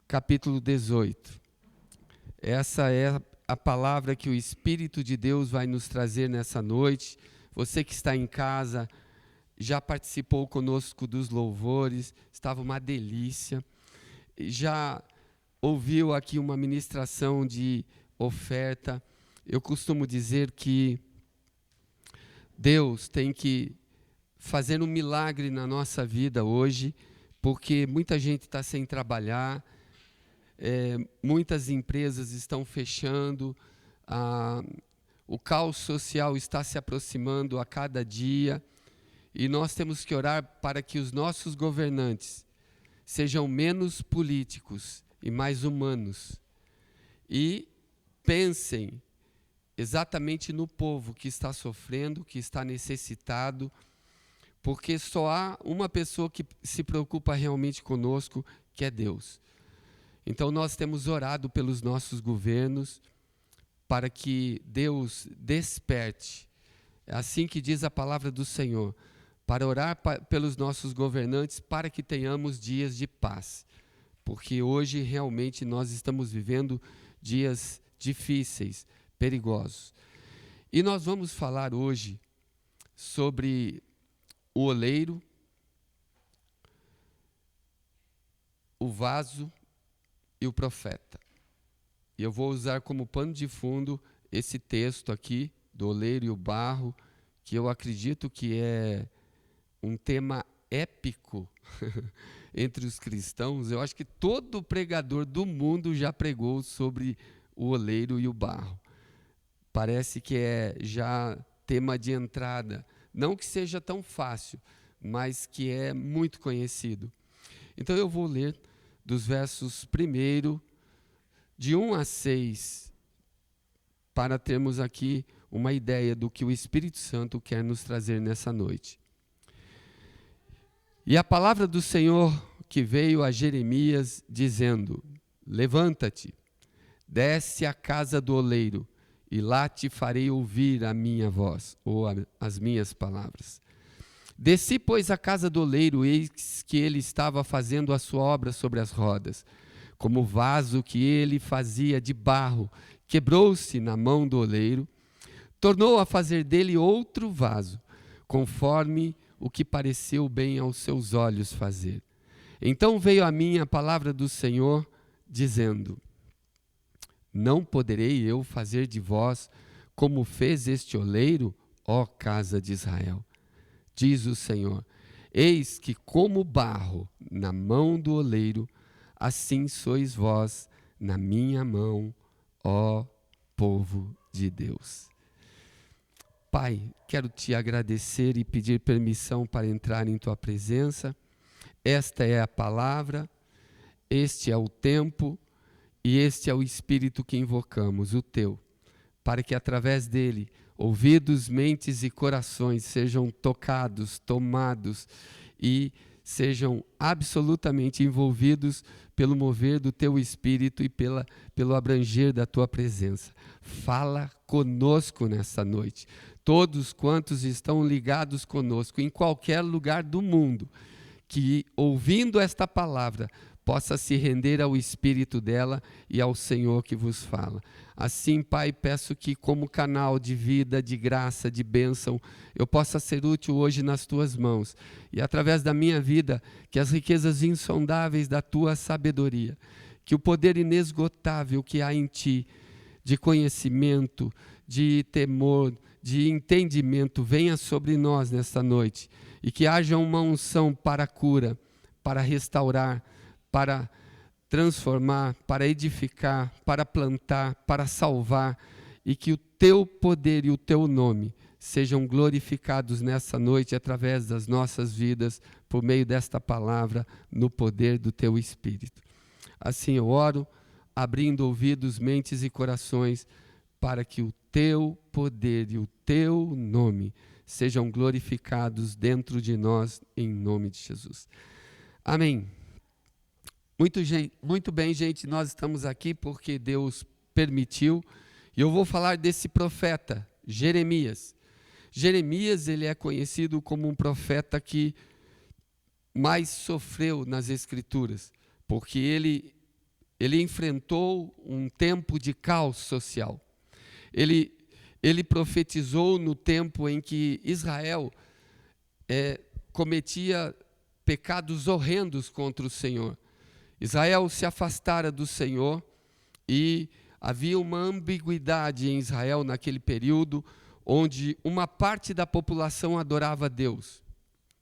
capítulo 18. Essa é a palavra que o Espírito de Deus vai nos trazer nessa noite. Você que está em casa, já participou conosco dos louvores, estava uma delícia. Já ouviu aqui uma ministração de oferta. Eu costumo dizer que Deus tem que fazer um milagre na nossa vida hoje, porque muita gente está sem trabalhar, muitas empresas estão fechando, o caos social está se aproximando a cada dia, e nós temos que orar para que os nossos governantes sejam menos políticos e mais humanos, e pensem exatamente no povo que está sofrendo, que está necessitado, porque só há uma pessoa que se preocupa realmente conosco, que é Deus. Então nós temos orado pelos nossos governos, para que Deus desperte, é assim que diz a palavra do Senhor, para orar pelos nossos governantes, para que tenhamos dias de paz, porque hoje realmente nós estamos vivendo dias difíceis, perigosos. E nós vamos falar hoje sobre o oleiro, o vaso e o profeta. E eu vou usar como pano de fundo esse texto aqui, do oleiro e o barro, que eu acredito que é um tema épico entre os cristãos. Eu acho que todo pregador do mundo já pregou sobre o oleiro e o barro. Parece que é já tema de entrada. Não que seja tão fácil, mas que é muito conhecido. Então eu vou ler dos versos 1, de 1 a 6, para termos aqui uma ideia do que o Espírito Santo quer nos trazer nessa noite. E a palavra do Senhor que veio a Jeremias, dizendo: levanta-te, desce à casa do oleiro, e lá te farei ouvir a minha voz, ou as minhas palavras. Desci, pois, à casa do oleiro, eis que ele estava fazendo a sua obra sobre as rodas. Como o vaso que ele fazia de barro quebrou-se na mão do oleiro, tornou a fazer dele outro vaso, conforme o que pareceu bem aos seus olhos fazer. Então veio a mim a palavra do Senhor, dizendo: não poderei eu fazer de vós como fez este oleiro, ó casa de Israel? Diz o Senhor: eis que como barro na mão do oleiro, assim sois vós na minha mão, ó povo de Deus. Pai, quero te agradecer e pedir permissão para entrar em tua presença. Esta é a palavra, este é o tempo e este é o Espírito que invocamos, o teu, para que através dele ouvidos, mentes e corações sejam tocados, tomados e sejam absolutamente envolvidos pelo mover do teu Espírito e pelo abranger da tua presença. Fala conosco nessa noite. Todos quantos estão ligados conosco em qualquer lugar do mundo, que ouvindo esta palavra possa se render ao Espírito dela e ao Senhor que vos fala. Assim, Pai, peço que como canal de vida, de graça, de bênção, eu possa ser útil hoje nas Tuas mãos. E através da minha vida, que as riquezas insondáveis da Tua sabedoria, que o poder inesgotável que há em Ti, de conhecimento, de temor, de entendimento, venha sobre nós nesta noite. E que haja uma unção para a cura, para restaurar, para transformar, para edificar, para plantar, para salvar, e que o teu poder e o teu nome sejam glorificados nessa noite através das nossas vidas, por meio desta palavra, no poder do teu Espírito. Assim eu oro, abrindo ouvidos, mentes e corações, para que o teu poder e o teu nome sejam glorificados dentro de nós, em nome de Jesus. Amém. Muito bem, gente, nós estamos aqui porque Deus permitiu, e eu vou falar desse profeta, Jeremias. Jeremias, ele é conhecido como um profeta que mais sofreu nas Escrituras, porque ele ele enfrentou um tempo de caos social. Ele profetizou no tempo em que Israel cometia pecados horrendos contra o Senhor. Israel se afastara do Senhor e havia uma ambiguidade em Israel naquele período, onde uma parte da população adorava a Deus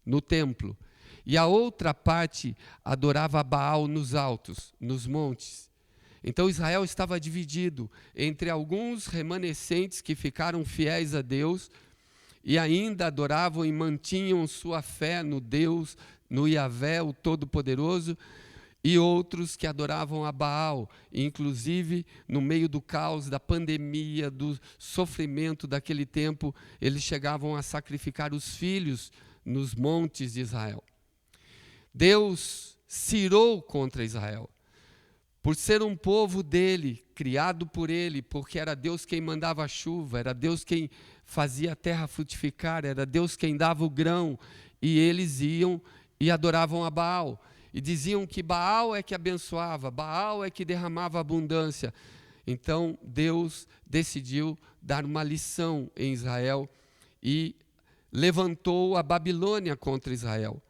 no templo e a outra parte adorava Baal nos altos, nos montes. Então Israel estava dividido entre alguns remanescentes que ficaram fiéis a Deus e ainda adoravam e mantinham sua fé no Deus, no Yahvé, o Todo-Poderoso, e outros que adoravam a Baal, inclusive no meio do caos, da pandemia, do sofrimento daquele tempo, eles chegavam a sacrificar os filhos nos montes de Israel. Deus se irou contra Israel, por ser um povo dele, criado por ele, porque era Deus quem mandava a chuva, era Deus quem fazia a terra frutificar, era Deus quem dava o grão, e eles iam e adoravam a Baal. E diziam que Baal é que abençoava, Baal é que derramava abundância. Então Deus decidiu dar uma lição em Israel e levantou a Babilônia contra Israel.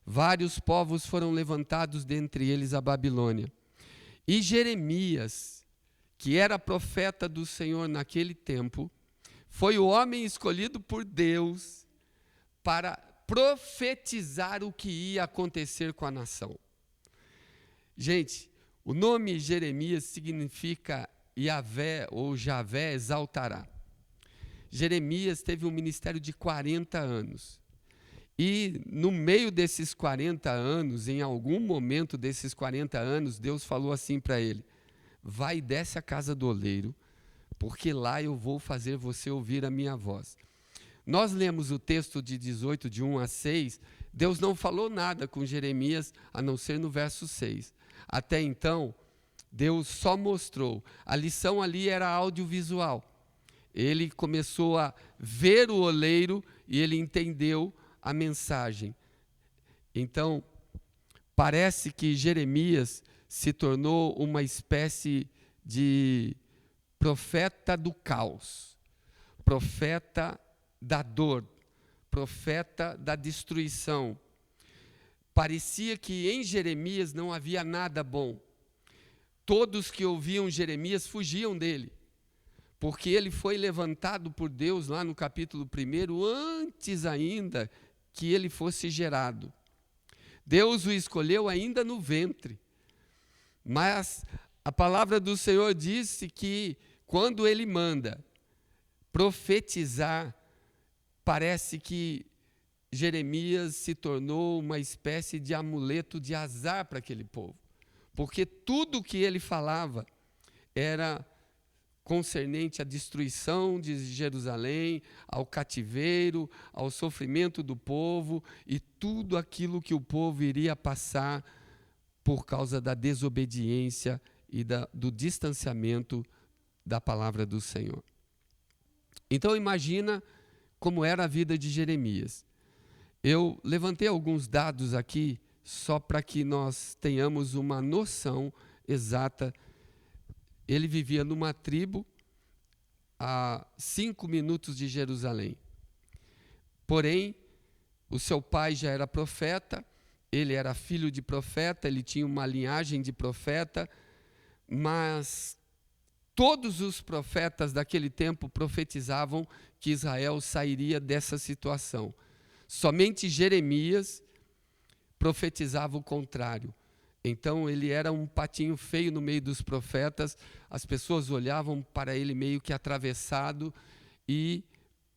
Vários povos foram levantados, dentre eles a Babilônia. E Jeremias, que era profeta do Senhor naquele tempo, foi o homem escolhido por Deus para profetizar o que ia acontecer com a nação. Gente, o nome Jeremias significa Yahvé ou Javé exaltará. Jeremias teve um ministério de 40 anos. E no meio desses 40 anos, em algum momento desses 40 anos, Deus falou assim para ele: vai e desce à casa do oleiro, porque lá eu vou fazer você ouvir a minha voz. Nós lemos o texto de 18, de 1 a 6, Deus não falou nada com Jeremias, a não ser no verso 6. Até então, Deus só mostrou. A lição ali era audiovisual. Ele começou a ver o oleiro e ele entendeu a mensagem. Então, parece que Jeremias se tornou uma espécie de profeta do caos, profeta da dor, profeta da destruição. Parecia que em Jeremias não havia nada bom. Todos que ouviam Jeremias fugiam dele, porque ele foi levantado por Deus lá no capítulo 1, antes ainda que ele fosse gerado. Deus o escolheu ainda no ventre. Mas a palavra do Senhor disse que quando ele manda profetizar, parece que Jeremias se tornou uma espécie de amuleto de azar para aquele povo, porque tudo que ele falava era concernente à destruição de Jerusalém, ao cativeiro, ao sofrimento do povo e tudo aquilo que o povo iria passar por causa da desobediência e do distanciamento da palavra do Senhor. Então imagina como era a vida de Jeremias. Eu levantei alguns dados aqui só para que nós tenhamos uma noção exata. Ele vivia numa tribo a 5 minutos de Jerusalém. Porém, o seu pai já era profeta, ele era filho de profeta, ele tinha uma linhagem de profeta, mas todos os profetas daquele tempo profetizavam que Israel sairia dessa situação. Somente Jeremias profetizava o contrário. Então ele era um patinho feio no meio dos profetas, as pessoas olhavam para ele meio que atravessado e,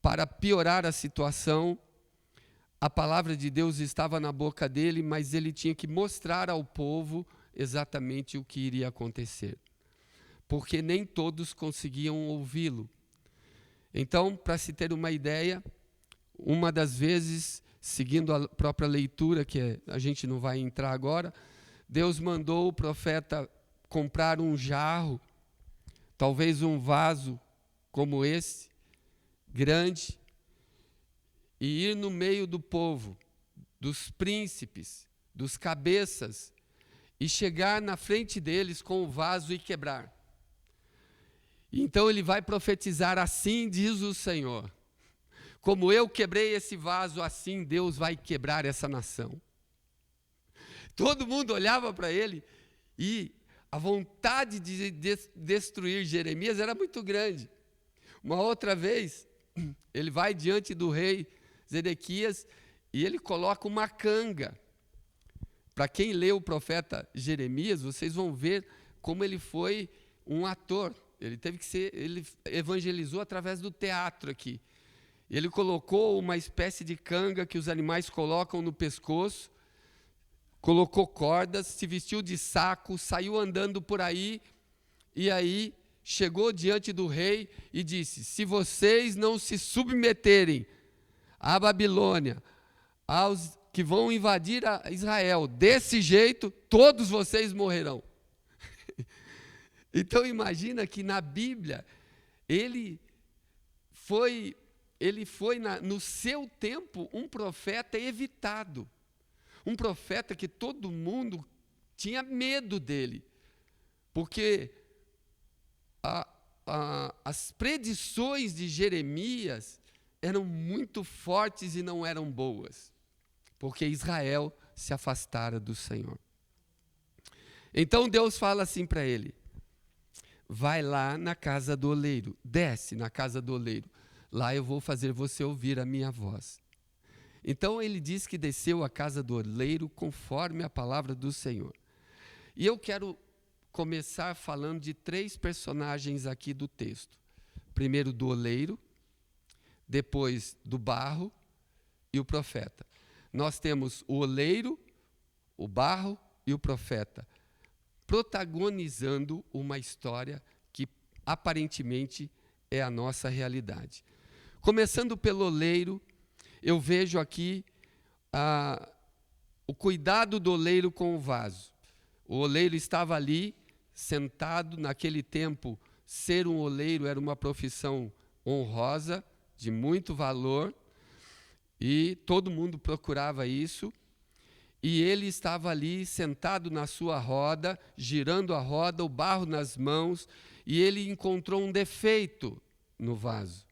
para piorar a situação, a palavra de Deus estava na boca dele, mas ele tinha que mostrar ao povo exatamente o que iria acontecer, porque nem todos conseguiam ouvi-lo. Então, para se ter uma ideia, uma das vezes, seguindo a própria leitura, que a gente não vai entrar agora, Deus mandou o profeta comprar um jarro, talvez um vaso como esse, grande, e ir no meio do povo, dos príncipes, dos cabeças, e chegar na frente deles com o vaso e quebrar. Então ele vai profetizar: assim diz o Senhor, como eu quebrei esse vaso, assim Deus vai quebrar essa nação. Todo mundo olhava para ele e a vontade de destruir Jeremias era muito grande. Uma outra vez, ele vai diante do rei Zedequias e ele coloca uma canga. Para quem lê o profeta Jeremias, vocês vão ver como ele foi um ator. Ele evangelizou através do teatro aqui. Ele colocou uma espécie de canga que os animais colocam no pescoço, colocou cordas, se vestiu de saco, saiu andando por aí, e aí chegou diante do rei e disse: se vocês não se submeterem à Babilônia, aos que vão invadir a Israel, desse jeito, todos vocês morrerão. Então imagina que na Bíblia, ele foi no seu tempo um profeta evitado, um profeta que todo mundo tinha medo dele, porque as predições de Jeremias eram muito fortes e não eram boas, porque Israel se afastara do Senhor. Então Deus fala assim para ele: vai lá na casa do oleiro, desce na casa do oleiro, lá eu vou fazer você ouvir a minha voz. Então ele diz que desceu à casa do oleiro conforme a palavra do Senhor. E eu quero começar falando de 3 personagens aqui do texto. Primeiro do oleiro, depois do barro e o profeta. Nós temos o oleiro, o barro e o profeta, protagonizando uma história que aparentemente é a nossa realidade. Começando pelo oleiro, eu vejo aqui o cuidado do oleiro com o vaso. O oleiro estava ali, sentado. Naquele tempo, ser um oleiro era uma profissão honrosa, de muito valor, e todo mundo procurava isso. E ele estava ali, sentado na sua roda, girando a roda, o barro nas mãos, e ele encontrou um defeito no vaso.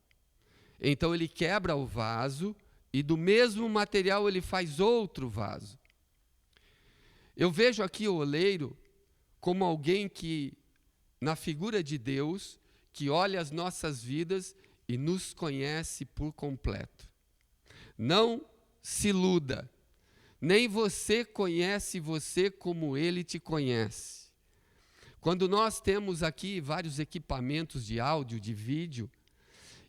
Então ele quebra o vaso, e do mesmo material ele faz outro vaso. Eu vejo aqui o oleiro como alguém que, na figura de Deus, que olha as nossas vidas e nos conhece por completo. Não se iluda, nem você conhece você como ele te conhece. Quando nós temos aqui vários equipamentos de áudio, de vídeo,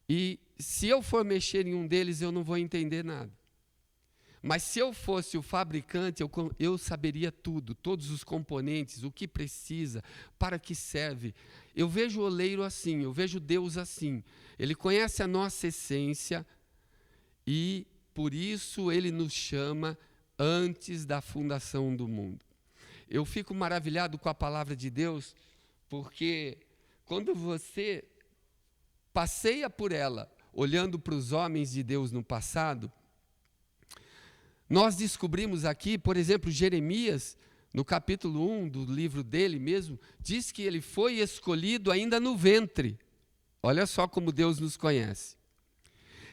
e se eu for mexer em um deles, eu não vou entender nada. Mas se eu fosse o fabricante, eu saberia tudo, todos os componentes, o que precisa, para que serve. Eu vejo o oleiro assim, eu vejo Deus assim. Ele conhece a nossa essência e, por isso, ele nos chama antes da fundação do mundo. Eu fico maravilhado com a palavra de Deus, porque quando você passeia por ela, olhando para os homens de Deus no passado, nós descobrimos aqui, por exemplo, Jeremias, no capítulo 1 do livro dele mesmo, diz que ele foi escolhido ainda no ventre. Olha só como Deus nos conhece.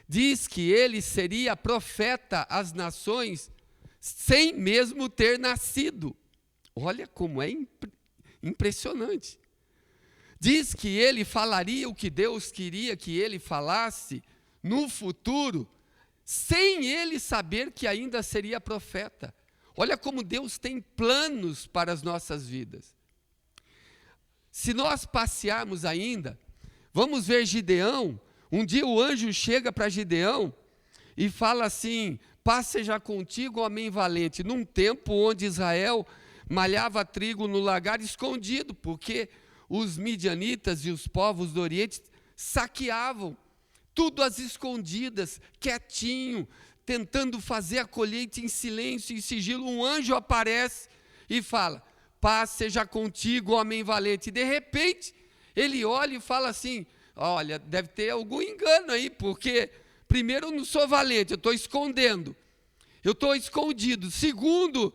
Diz que ele seria profeta às nações sem mesmo ter nascido. Olha como é impressionante. Diz que ele falaria o que Deus queria que ele falasse no futuro, sem ele saber que ainda seria profeta. Olha como Deus tem planos para as nossas vidas. Se nós passearmos ainda, vamos ver Gideão. Um dia o anjo chega para Gideão e fala assim: paz seja contigo, homem valente, num tempo onde Israel malhava trigo no lagar escondido, porque os midianitas e os povos do Oriente saqueavam, tudo às escondidas, quietinho, tentando fazer a colheita em silêncio e sigilo. Um anjo aparece e fala: paz seja contigo, homem valente. E de repente, ele olha e fala assim: olha, deve ter algum engano aí, porque primeiro, eu não sou valente, eu estou escondendo, eu estou escondido. Segundo,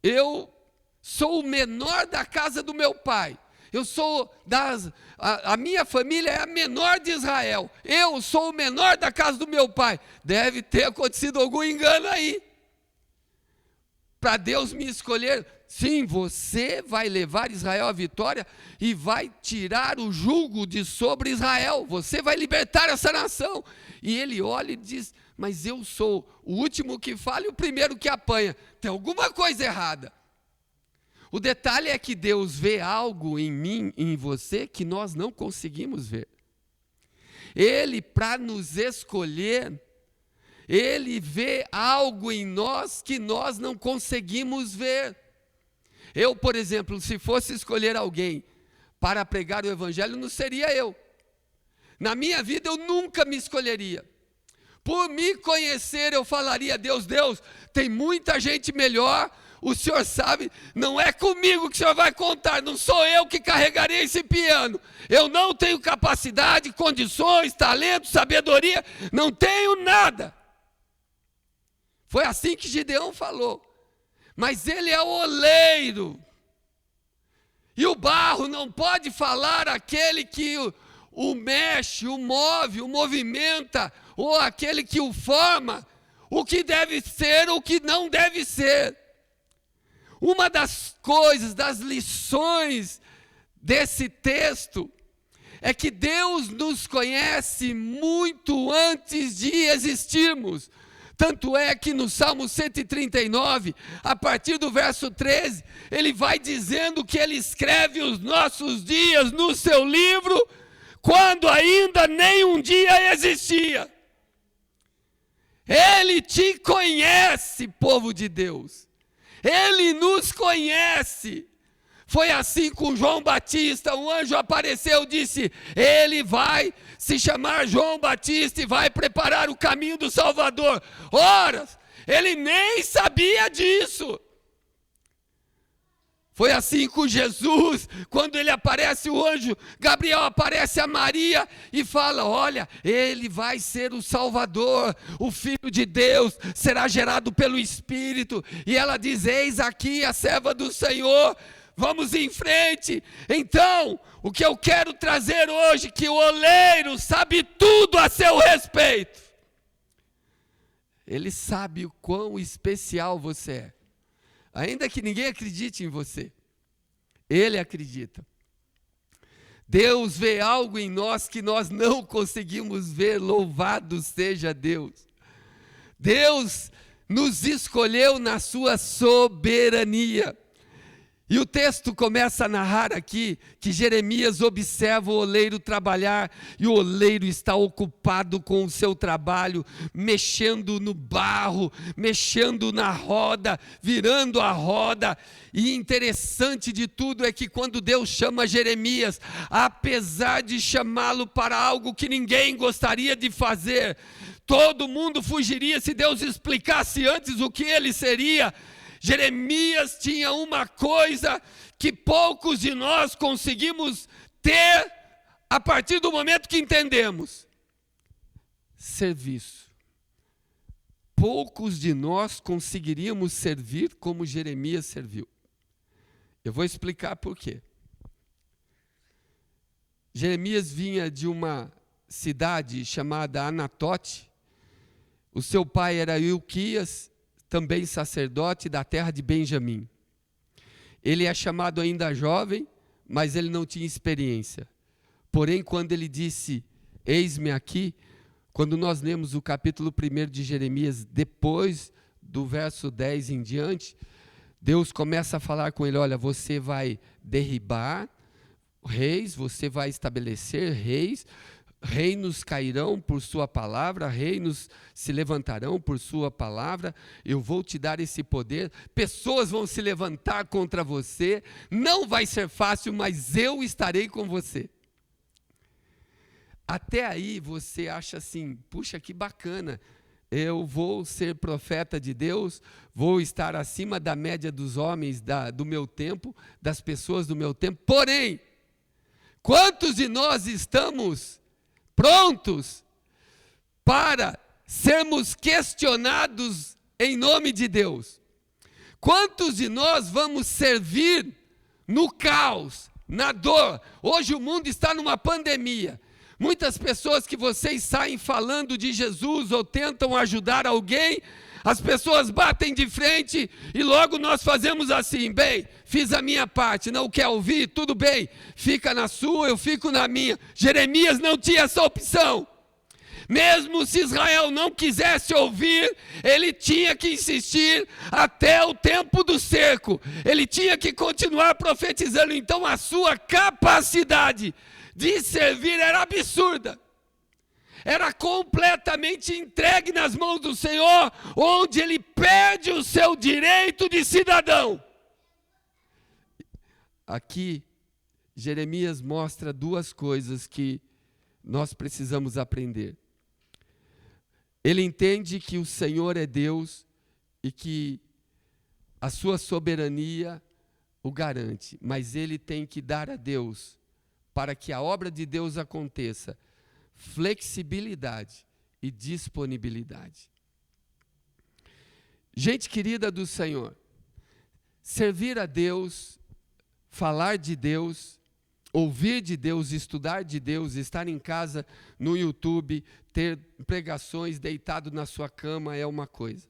eu sou o menor da casa do meu pai. Eu sou a minha família é a menor de Israel. Eu sou o menor da casa do meu pai. Deve ter acontecido algum engano aí. Para Deus me escolher. Sim, você vai levar Israel à vitória e vai tirar o jugo de sobre Israel. Você vai libertar essa nação. E ele olha e diz, mas eu sou o último que fala e o primeiro que apanha. Tem alguma coisa errada. O detalhe é que Deus vê algo em mim e em você que nós não conseguimos ver. Ele, para nos escolher, Ele vê algo em nós que nós não conseguimos ver. Eu, por exemplo, se fosse escolher alguém para pregar o Evangelho, não seria eu. Na minha vida eu nunca me escolheria. Por me conhecer eu falaria, Deus, tem muita gente melhor. O Senhor sabe, não é comigo que o Senhor vai contar, não sou eu que carregarei esse piano. Eu não tenho capacidade, condições, talento, sabedoria, não tenho nada. Foi assim que Gideão falou. Mas ele é o oleiro. E o barro não pode falar aquele que o mexe, o move, o movimenta, ou aquele que o forma, o que deve ser, o que não deve ser. Uma das coisas, das lições desse texto, é que Deus nos conhece muito antes de existirmos. Tanto é que no Salmo 139, a partir do verso 13, ele vai dizendo que ele escreve os nossos dias no seu livro, quando ainda nem um dia existia. Ele te conhece, povo de Deus. Ele nos conhece. Foi assim com João Batista, um anjo apareceu e disse, ele vai se chamar João Batista e vai preparar o caminho do Salvador. Ora, ele nem sabia disso. Foi assim com Jesus, quando ele aparece, o anjo Gabriel aparece a Maria e fala, olha, ele vai ser o Salvador, o Filho de Deus, será gerado pelo Espírito. E ela diz, eis aqui a serva do Senhor, vamos em frente. Então, o que eu quero trazer hoje, que o oleiro sabe tudo a seu respeito. Ele sabe o quão especial você é. Ainda que ninguém acredite em você, Ele acredita. Deus vê algo em nós que nós não conseguimos ver, louvado seja Deus. Deus nos escolheu na sua soberania. E o texto começa a narrar aqui que Jeremias observa o oleiro trabalhar e o oleiro está ocupado com o seu trabalho, mexendo no barro, mexendo na roda, virando a roda. E interessante de tudo é que quando Deus chama Jeremias, apesar de chamá-lo para algo que ninguém gostaria de fazer, todo mundo fugiria se Deus explicasse antes o que ele seria. Jeremias tinha uma coisa que poucos de nós conseguimos ter a partir do momento que entendemos: serviço. Poucos de nós conseguiríamos servir como Jeremias serviu. Eu vou explicar por quê. Jeremias vinha de uma cidade chamada Anatote. O seu pai era Ilquias, também sacerdote da terra de Benjamim. Ele é chamado ainda jovem, mas ele não tinha experiência. Porém, quando ele disse, eis-me aqui, quando nós lemos o capítulo 1 de Jeremias, depois do verso 10 em diante, Deus começa a falar com ele, olha, você vai derribar reis, você vai estabelecer reis, reinos cairão por sua palavra, reinos se levantarão por sua palavra, eu vou te dar esse poder, pessoas vão se levantar contra você, não vai ser fácil, mas eu estarei com você. Até aí você acha assim, puxa que bacana, eu vou ser profeta de Deus, vou estar acima da média dos homens do meu tempo, das pessoas do meu tempo, porém, quantos de nós estamos prontos para sermos questionados em nome de Deus? Quantos de nós vamos servir no caos, na dor? Hoje o mundo está numa pandemia. Muitas pessoas que vocês saem falando de Jesus ou tentam ajudar alguém, as pessoas batem de frente e logo nós fazemos assim: bem, fiz a minha parte, não quer ouvir? Tudo bem, fica na sua, eu fico na minha. Jeremias não tinha essa opção. Mesmo se Israel não quisesse ouvir, ele tinha que insistir até o tempo do cerco. Ele tinha que continuar profetizando. Então a sua capacidade de servir era absurda. Era completamente entregue nas mãos do Senhor, onde ele perde o seu direito de cidadão. Aqui, Jeremias mostra duas coisas que nós precisamos aprender. Ele entende que o Senhor é Deus e que a sua soberania o garante, mas ele tem que dar a Deus, para que a obra de Deus aconteça, flexibilidade e disponibilidade. Gente querida do Senhor, servir a Deus, falar de Deus, ouvir de Deus, estudar de Deus, estar em casa no YouTube, ter pregações deitado na sua cama é uma coisa.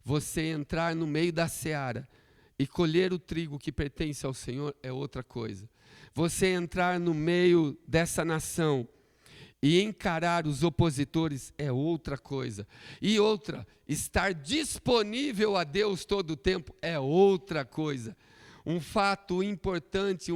Você entrar no meio da seara e colher o trigo que pertence ao Senhor é outra coisa. Você entrar no meio dessa nação e encarar os opositores é outra coisa. E outra, estar disponível a Deus todo o tempo é outra coisa. Um fator importante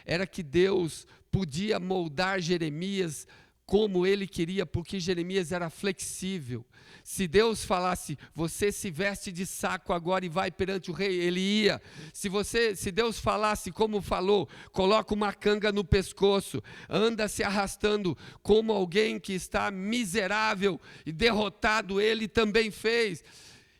era que Deus podia moldar Jeremias como ele queria, porque Jeremias era flexível. Se Deus falasse: você se veste de saco agora e vai perante o rei, ele ia. Se Deus falasse como falou: coloca uma canga no pescoço, anda se arrastando como alguém que está miserável e derrotado, ele também fez.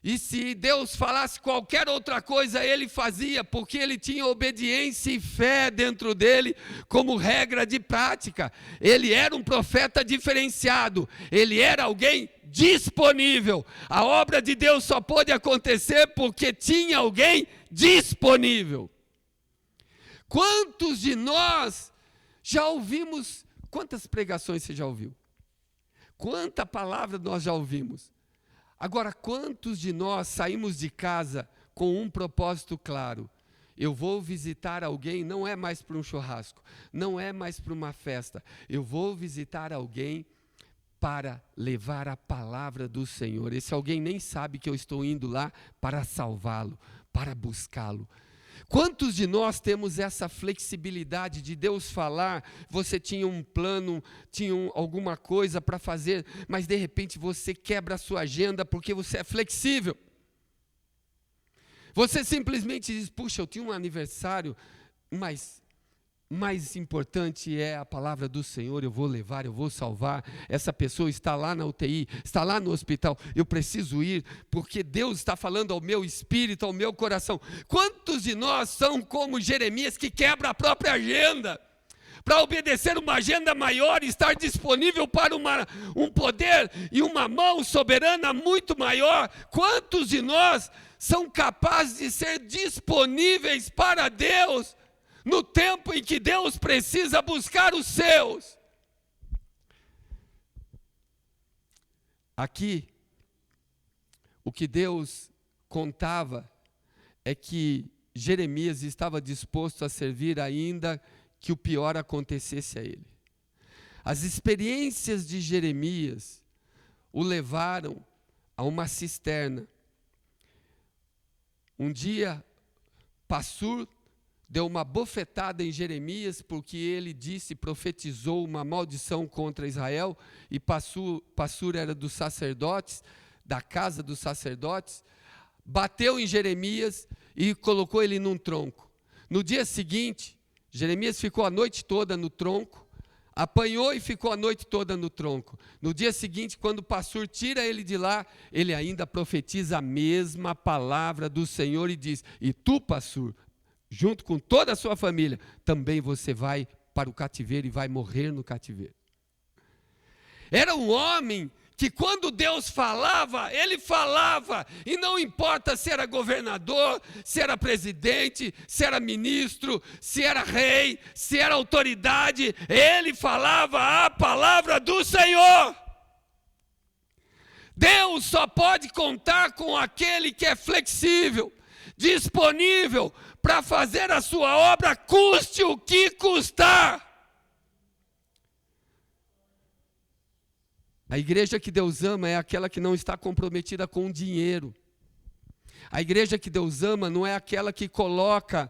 E se Deus falasse qualquer outra coisa, ele fazia, porque ele tinha obediência e fé dentro dele como regra de prática. Ele era um profeta diferenciado, ele era alguém disponível. A obra de Deus só pôde acontecer porque tinha alguém disponível. Quantos de nós já ouvimos, quantas pregações você já ouviu? Quanta palavra nós já ouvimos? Agora, quantos de nós saímos de casa com um propósito claro? Eu vou visitar alguém, não é mais para um churrasco, não é mais para uma festa. Eu vou visitar alguém para levar a palavra do Senhor. Esse alguém nem sabe que eu estou indo lá para salvá-lo, para buscá-lo. Quantos de nós temos essa flexibilidade de Deus falar? Você tinha um plano, tinha alguma coisa para fazer, mas de repente você quebra a sua agenda porque você é flexível. Você simplesmente diz: puxa, eu tinha um aniversário, mas mais importante é a palavra do Senhor, eu vou levar, eu vou salvar. Essa pessoa está lá na UTI, está lá no hospital, eu preciso ir, porque Deus está falando ao meu espírito, ao meu coração. Quantos de nós são como Jeremias, que quebra a própria agenda, para obedecer uma agenda maior e estar disponível para um poder e uma mão soberana muito maior? Quantos de nós são capazes de ser disponíveis para Deus, no tempo em que Deus precisa buscar os seus? Aqui, o que Deus contava é que Jeremias estava disposto a servir ainda que o pior acontecesse a ele. As experiências de Jeremias o levaram a uma cisterna. Um dia, Passur deu uma bofetada em Jeremias, porque ele profetizou uma maldição contra Israel, e Passur era dos sacerdotes, da casa dos sacerdotes, bateu em Jeremias e colocou ele num tronco. No dia seguinte, Jeremias ficou a noite toda no tronco, apanhou e ficou a noite toda no tronco. No dia seguinte, quando Passur tira ele de lá, ele ainda profetiza a mesma palavra do Senhor e diz: e tu, Passur, junto com toda a sua família, também você vai para o cativeiro e vai morrer no cativeiro. Era um homem que quando Deus falava, Ele falava, e não importa se era governador, se era presidente, se era ministro, se era rei, se era autoridade, Ele falava a palavra do Senhor. Deus só pode contar com aquele que é flexível, disponível para fazer a sua obra, custe o que custar. A igreja que Deus ama é aquela que não está comprometida com o dinheiro. A igreja que Deus ama não é aquela que coloca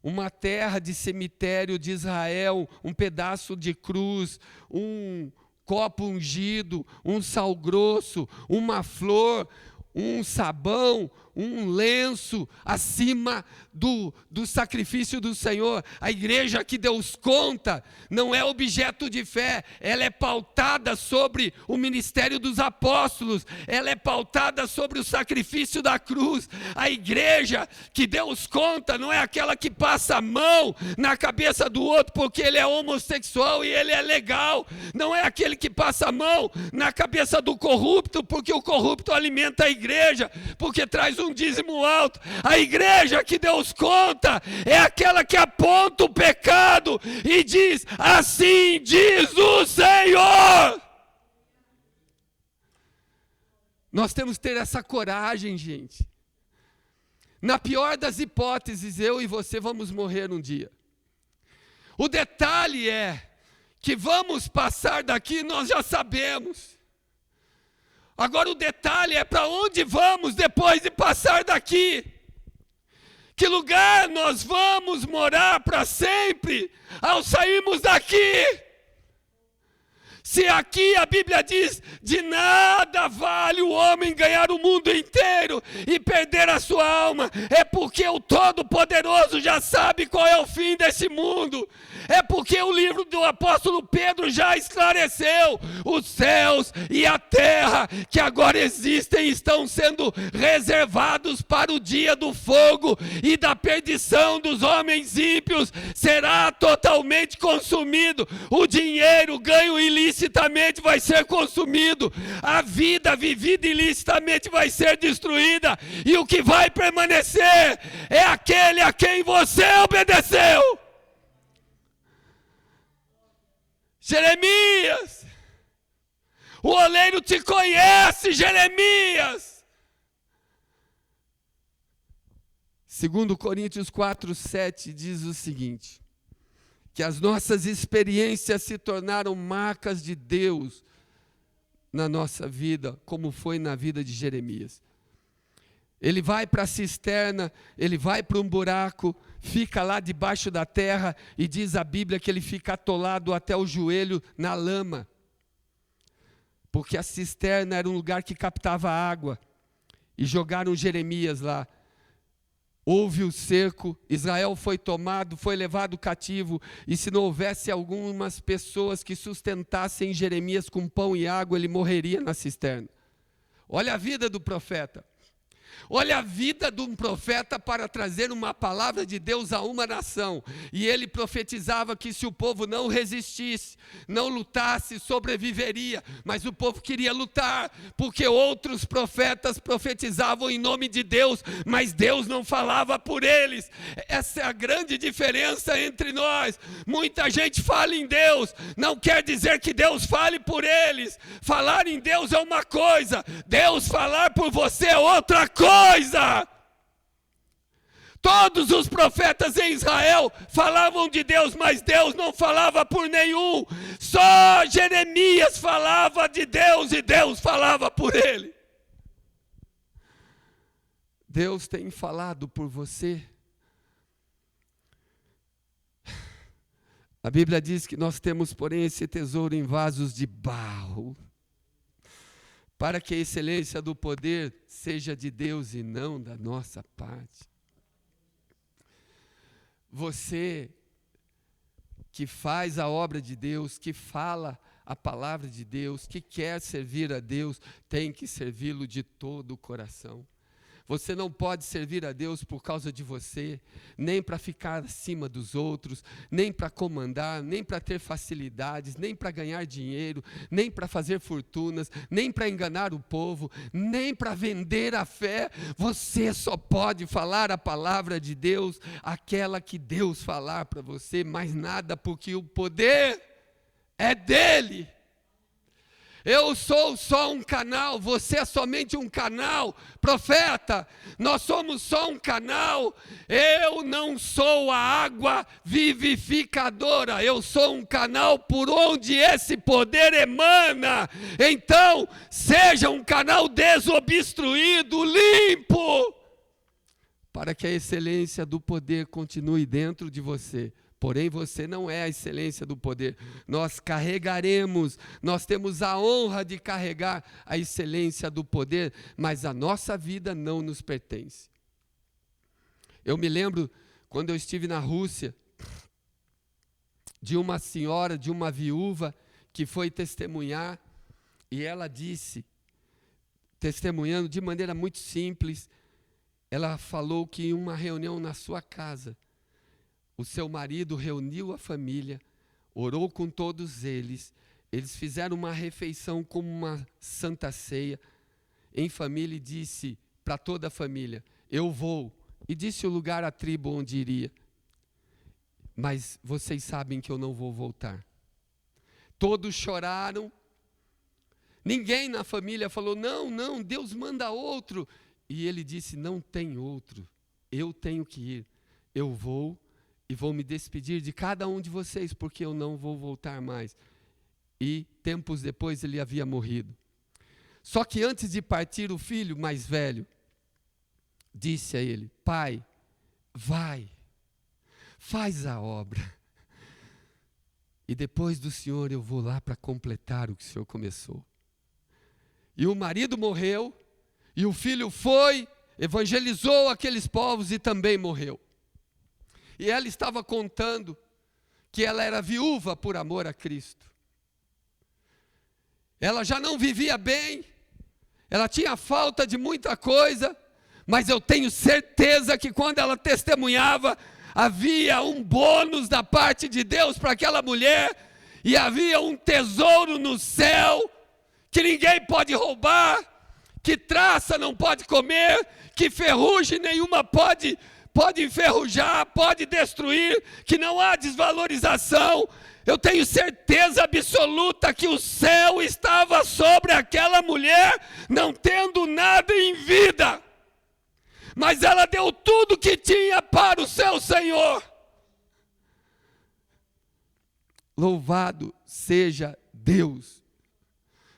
uma terra de cemitério de Israel, um pedaço de cruz, um copo ungido, um sal grosso, uma flor, um sabão, um lenço acima do sacrifício do Senhor. A igreja que Deus conta não é objeto de fé, ela é pautada sobre o ministério dos apóstolos, ela é pautada sobre o sacrifício da cruz. A igreja que Deus conta não é aquela que passa a mão na cabeça do outro porque ele é homossexual e ele é legal, não é aquele que passa a mão na cabeça do corrupto porque o corrupto alimenta a igreja, porque traz um dízimo alto. A igreja que Deus conta é aquela que aponta o pecado e diz: assim diz o Senhor. Nós temos que ter essa coragem, gente. Na pior das hipóteses, eu e você vamos morrer um dia. O detalhe é que vamos passar daqui, nós já sabemos. Agora o detalhe é para onde vamos depois de passar daqui. Que lugar nós vamos morar para sempre ao sairmos daqui? Se aqui a Bíblia diz, de nada vale o homem ganhar o mundo inteiro e perder a sua alma, é porque o Todo-Poderoso já sabe qual é o fim desse mundo. É porque o livro do apóstolo Pedro já esclareceu: os céus e a terra que agora existem estão sendo reservados para o dia do fogo e da perdição dos homens ímpios. Será totalmente consumido. O dinheiro ganho ilicitamente vai ser consumido. A vida vivida ilicitamente vai ser destruída. E o que vai permanecer é aquele a quem você obedeceu. Jeremias, o oleiro te conhece, Jeremias. 2 Coríntios 4:7 diz o seguinte: que as nossas experiências se tornaram marcas de Deus na nossa vida, como foi na vida de Jeremias. Ele vai para a cisterna, ele vai para um buraco, fica lá debaixo da terra, e diz a Bíblia que ele fica atolado até o joelho na lama, porque a cisterna era um lugar que captava água, e jogaram Jeremias lá. Houve o cerco, Israel foi tomado, foi levado cativo, e se não houvesse algumas pessoas que sustentassem Jeremias com pão e água, ele morreria na cisterna. Olha a vida do profeta. Olha a vida de um profeta para trazer uma palavra de Deus a uma nação. E ele profetizava que se o povo não resistisse, não lutasse, sobreviveria. Mas o povo queria lutar, porque outros profetas profetizavam em nome de Deus, mas Deus não falava por eles. Essa é a grande diferença entre nós. Muita gente fala em Deus, não quer dizer que Deus fale por eles. Falar em Deus é uma coisa, Deus falar por você é outra coisa. Todos os profetas em Israel falavam de Deus, mas Deus não falava por nenhum. Só Jeremias falava de Deus e Deus falava por ele. Deus tem falado por você. A Bíblia diz que nós temos, porém, esse tesouro em vasos de barro, para que a excelência do poder seja de Deus e não da nossa parte. Você que faz a obra de Deus, que fala a palavra de Deus, que quer servir a Deus, tem que servi-lo de todo o coração. Você não pode servir a Deus por causa de você, nem para ficar acima dos outros, nem para comandar, nem para ter facilidades, nem para ganhar dinheiro, nem para fazer fortunas, nem para enganar o povo, nem para vender a fé. Você só pode falar a palavra de Deus, aquela que Deus falar para você, mais nada, porque o poder é dele. Eu sou só um canal, você é somente um canal, profeta, nós somos só um canal. Eu não sou a água vivificadora, eu sou um canal por onde esse poder emana. Então, seja um canal desobstruído, limpo, para que a excelência do poder continue dentro de você. Porém, você não é a excelência do poder. Nós carregaremos, nós temos a honra de carregar a excelência do poder, mas a nossa vida não nos pertence. Eu me lembro, quando eu estive na Rússia, de uma senhora, de uma viúva, que foi testemunhar, e ela disse, testemunhando de maneira muito simples, ela falou que em uma reunião na sua casa, o seu marido reuniu a família, orou com todos eles fizeram uma refeição como uma santa ceia, em família, e disse para toda a família, eu vou, e disse o lugar, a tribo onde iria, mas vocês sabem que eu não vou voltar. Todos choraram, ninguém na família falou, não, Deus manda outro, e ele disse, não tem outro, eu tenho que ir, eu vou, e vou me despedir de cada um de vocês, porque eu não vou voltar mais. E tempos depois ele havia morrido. Só que antes de partir, o filho mais velho disse a ele, pai, vai, faz a obra. E depois do Senhor eu vou lá para completar o que o Senhor começou. E o marido morreu, e o filho foi, evangelizou aqueles povos e também morreu. E ela estava contando que ela era viúva por amor a Cristo. Ela já não vivia bem, ela tinha falta de muita coisa, mas eu tenho certeza que quando ela testemunhava, havia um bônus da parte de Deus para aquela mulher, e havia um tesouro no céu, que ninguém pode roubar, que traça não pode comer, que ferrugem nenhuma pode enferrujar, pode destruir, que não há desvalorização. Eu tenho certeza absoluta que o céu estava sobre aquela mulher, não tendo nada em vida, mas ela deu tudo que tinha para o seu Senhor. Louvado seja Deus.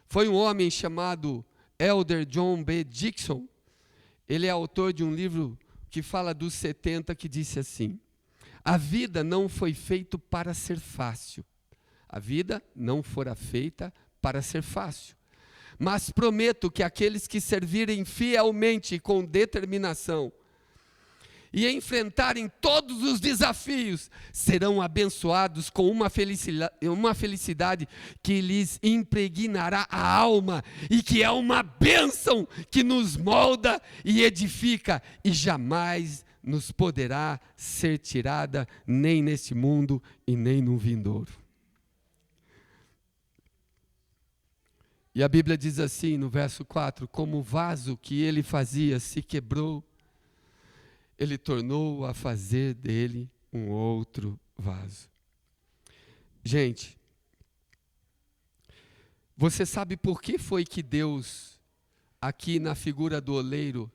Foi um homem chamado Elder John B. Dixon, ele é autor de um livro que fala dos 70, que disse assim, a vida não foi feita para ser fácil, a vida não fora feita para ser fácil, mas prometo que aqueles que servirem fielmente e com determinação, e enfrentarem todos os desafios, serão abençoados com uma felicidade que lhes impregnará a alma, e que é uma bênção que nos molda e edifica, e jamais nos poderá ser tirada, nem neste mundo e nem no vindouro. E a Bíblia diz assim no verso 4, como o vaso que ele fazia se quebrou, ele tornou a fazer dele um outro vaso. Gente, você sabe por que foi que Deus, aqui na figura do oleiro,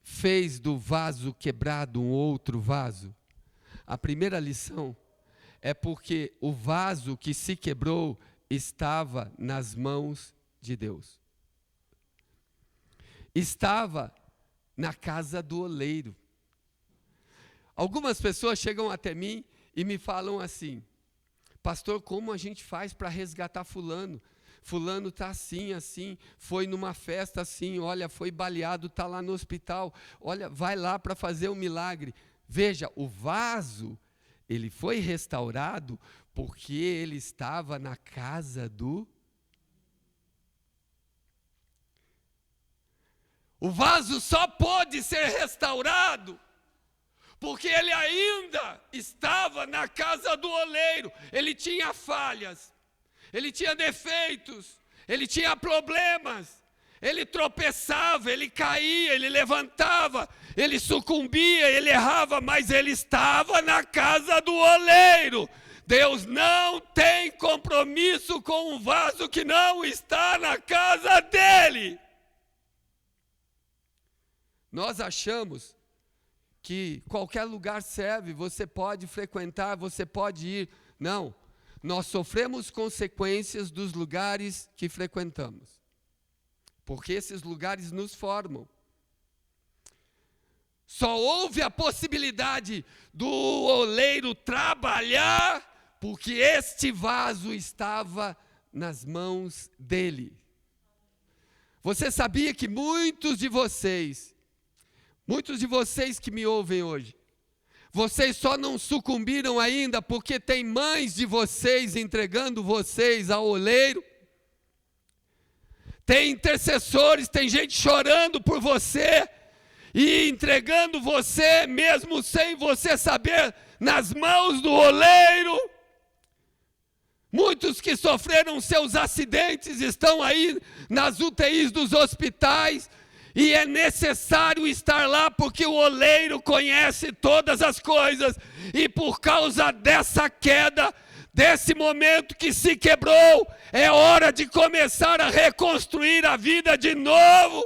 fez do vaso quebrado um outro vaso? A primeira lição é porque o vaso que se quebrou estava nas mãos de Deus. Estava na casa do oleiro. Algumas pessoas chegam até mim e me falam assim, pastor, como a gente faz para resgatar fulano? Fulano está assim, foi numa festa assim, olha, foi baleado, está lá no hospital, olha, vai lá para fazer um milagre. Veja, o vaso, ele foi restaurado porque ele estava na casa do... O vaso só pôde ser restaurado porque ele ainda estava na casa do oleiro. Ele tinha falhas, ele tinha defeitos, ele tinha problemas. Ele tropeçava, ele caía, ele levantava, ele sucumbia, ele errava, mas ele estava na casa do oleiro. Deus não tem compromisso com um vaso que não está na casa dele. Nós achamos que qualquer lugar serve, você pode frequentar, você pode ir. Não, nós sofremos consequências dos lugares que frequentamos, porque esses lugares nos formam. Só houve a possibilidade do oleiro trabalhar porque este vaso estava nas mãos dele. Você sabia que muitos de vocês que me ouvem hoje, vocês só não sucumbiram ainda porque tem mães de vocês entregando vocês ao oleiro? Tem intercessores, tem gente chorando por você e entregando você, mesmo sem você saber, nas mãos do oleiro. Muitos que sofreram seus acidentes estão aí nas UTIs dos hospitais, e é necessário estar lá porque o oleiro conhece todas as coisas, e por causa dessa queda, desse momento que se quebrou, é hora de começar a reconstruir a vida de novo.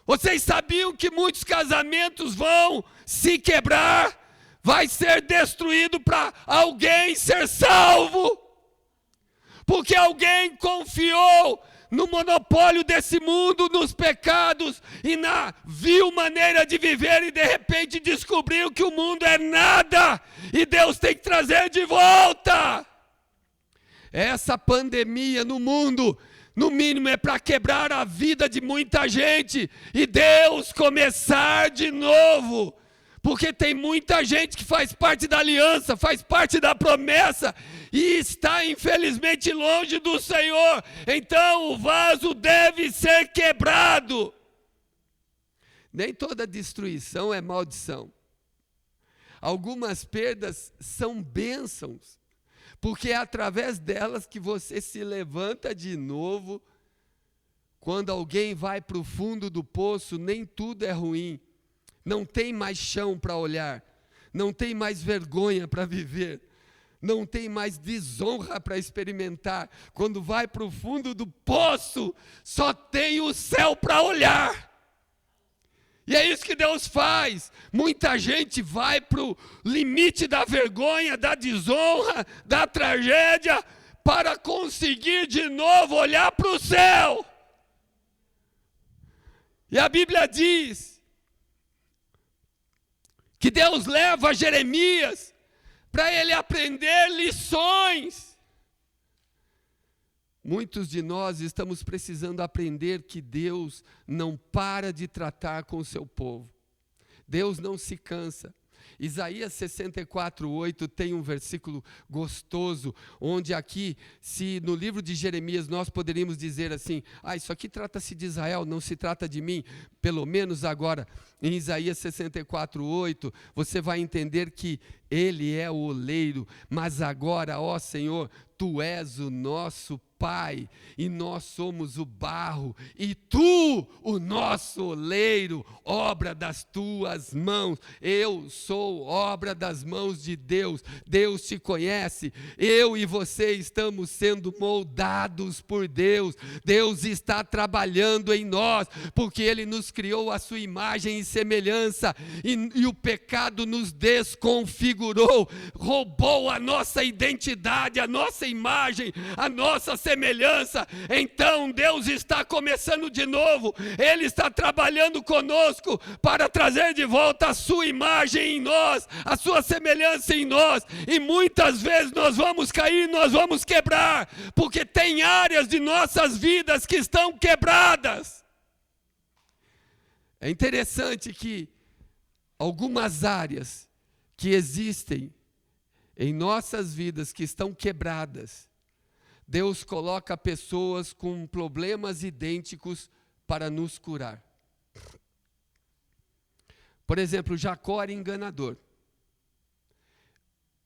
Vocês sabiam que muitos casamentos vão se quebrar, vai ser destruído para alguém ser salvo, porque alguém confiou no monopólio desse mundo, nos pecados e na vil maneira de viver, e de repente descobriu que o mundo é nada e Deus tem que trazer de volta. Essa pandemia no mundo, no mínimo, é para quebrar a vida de muita gente e Deus começar de novo. Porque tem muita gente que faz parte da aliança, faz parte da promessa e está infelizmente longe do Senhor. Então o vaso deve ser quebrado. Nem toda destruição é maldição. Algumas perdas são bênçãos, porque é através delas que você se levanta de novo. Quando alguém vai para o fundo do poço, nem tudo é ruim. Não tem mais chão para olhar, não tem mais vergonha para viver, não tem mais desonra para experimentar. Quando vai para o fundo do poço, só tem o céu para olhar. E é isso que Deus faz. Muita gente vai para o limite da vergonha, da desonra, da tragédia, para conseguir de novo olhar para o céu. E a Bíblia diz que Deus leva Jeremias para ele aprender lições. Muitos de nós estamos precisando aprender que Deus não para de tratar com o seu povo. Deus não se cansa. Isaías 64:8 tem um versículo gostoso, onde aqui, se no livro de Jeremias nós poderíamos dizer assim, isso aqui trata-se de Israel, não se trata de mim. Pelo menos agora, em Isaías 64:8, você vai entender que Ele é o oleiro, mas agora, ó Senhor, Tu és o nosso Pai, e nós somos o barro, e Tu, o nosso oleiro, obra das Tuas mãos. Eu sou obra das mãos de Deus. Deus te conhece. Eu e você estamos sendo moldados por Deus. Deus está trabalhando em nós, porque Ele nos criou à sua imagem e semelhança, e o pecado nos desconfigurou, roubou a nossa identidade, a nossa imagem, a nossa semelhança. Então Deus está começando de novo. Ele está trabalhando conosco para trazer de volta a sua imagem em nós, a sua semelhança em nós. E muitas vezes nós vamos cair, nós vamos quebrar, porque tem áreas de nossas vidas que estão quebradas. É interessante que algumas áreas que existem em nossas vidas que estão quebradas, Deus coloca pessoas com problemas idênticos para nos curar. Por exemplo, Jacó era enganador.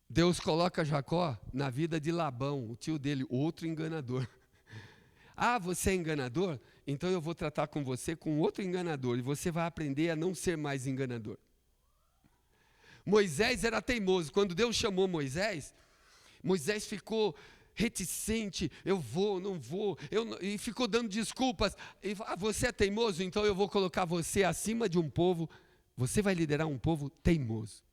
Deus coloca Jacó na vida de Labão, o tio dele, outro enganador. Ah, você é enganador? Então eu vou tratar com você com outro enganador, e você vai aprender a não ser mais enganador. Moisés era teimoso. Quando Deus chamou Moisés, Moisés ficou reticente, eu vou, não vou, e ficou dando desculpas. E, você é teimoso, então eu vou colocar você acima de um povo, você vai liderar um povo teimoso.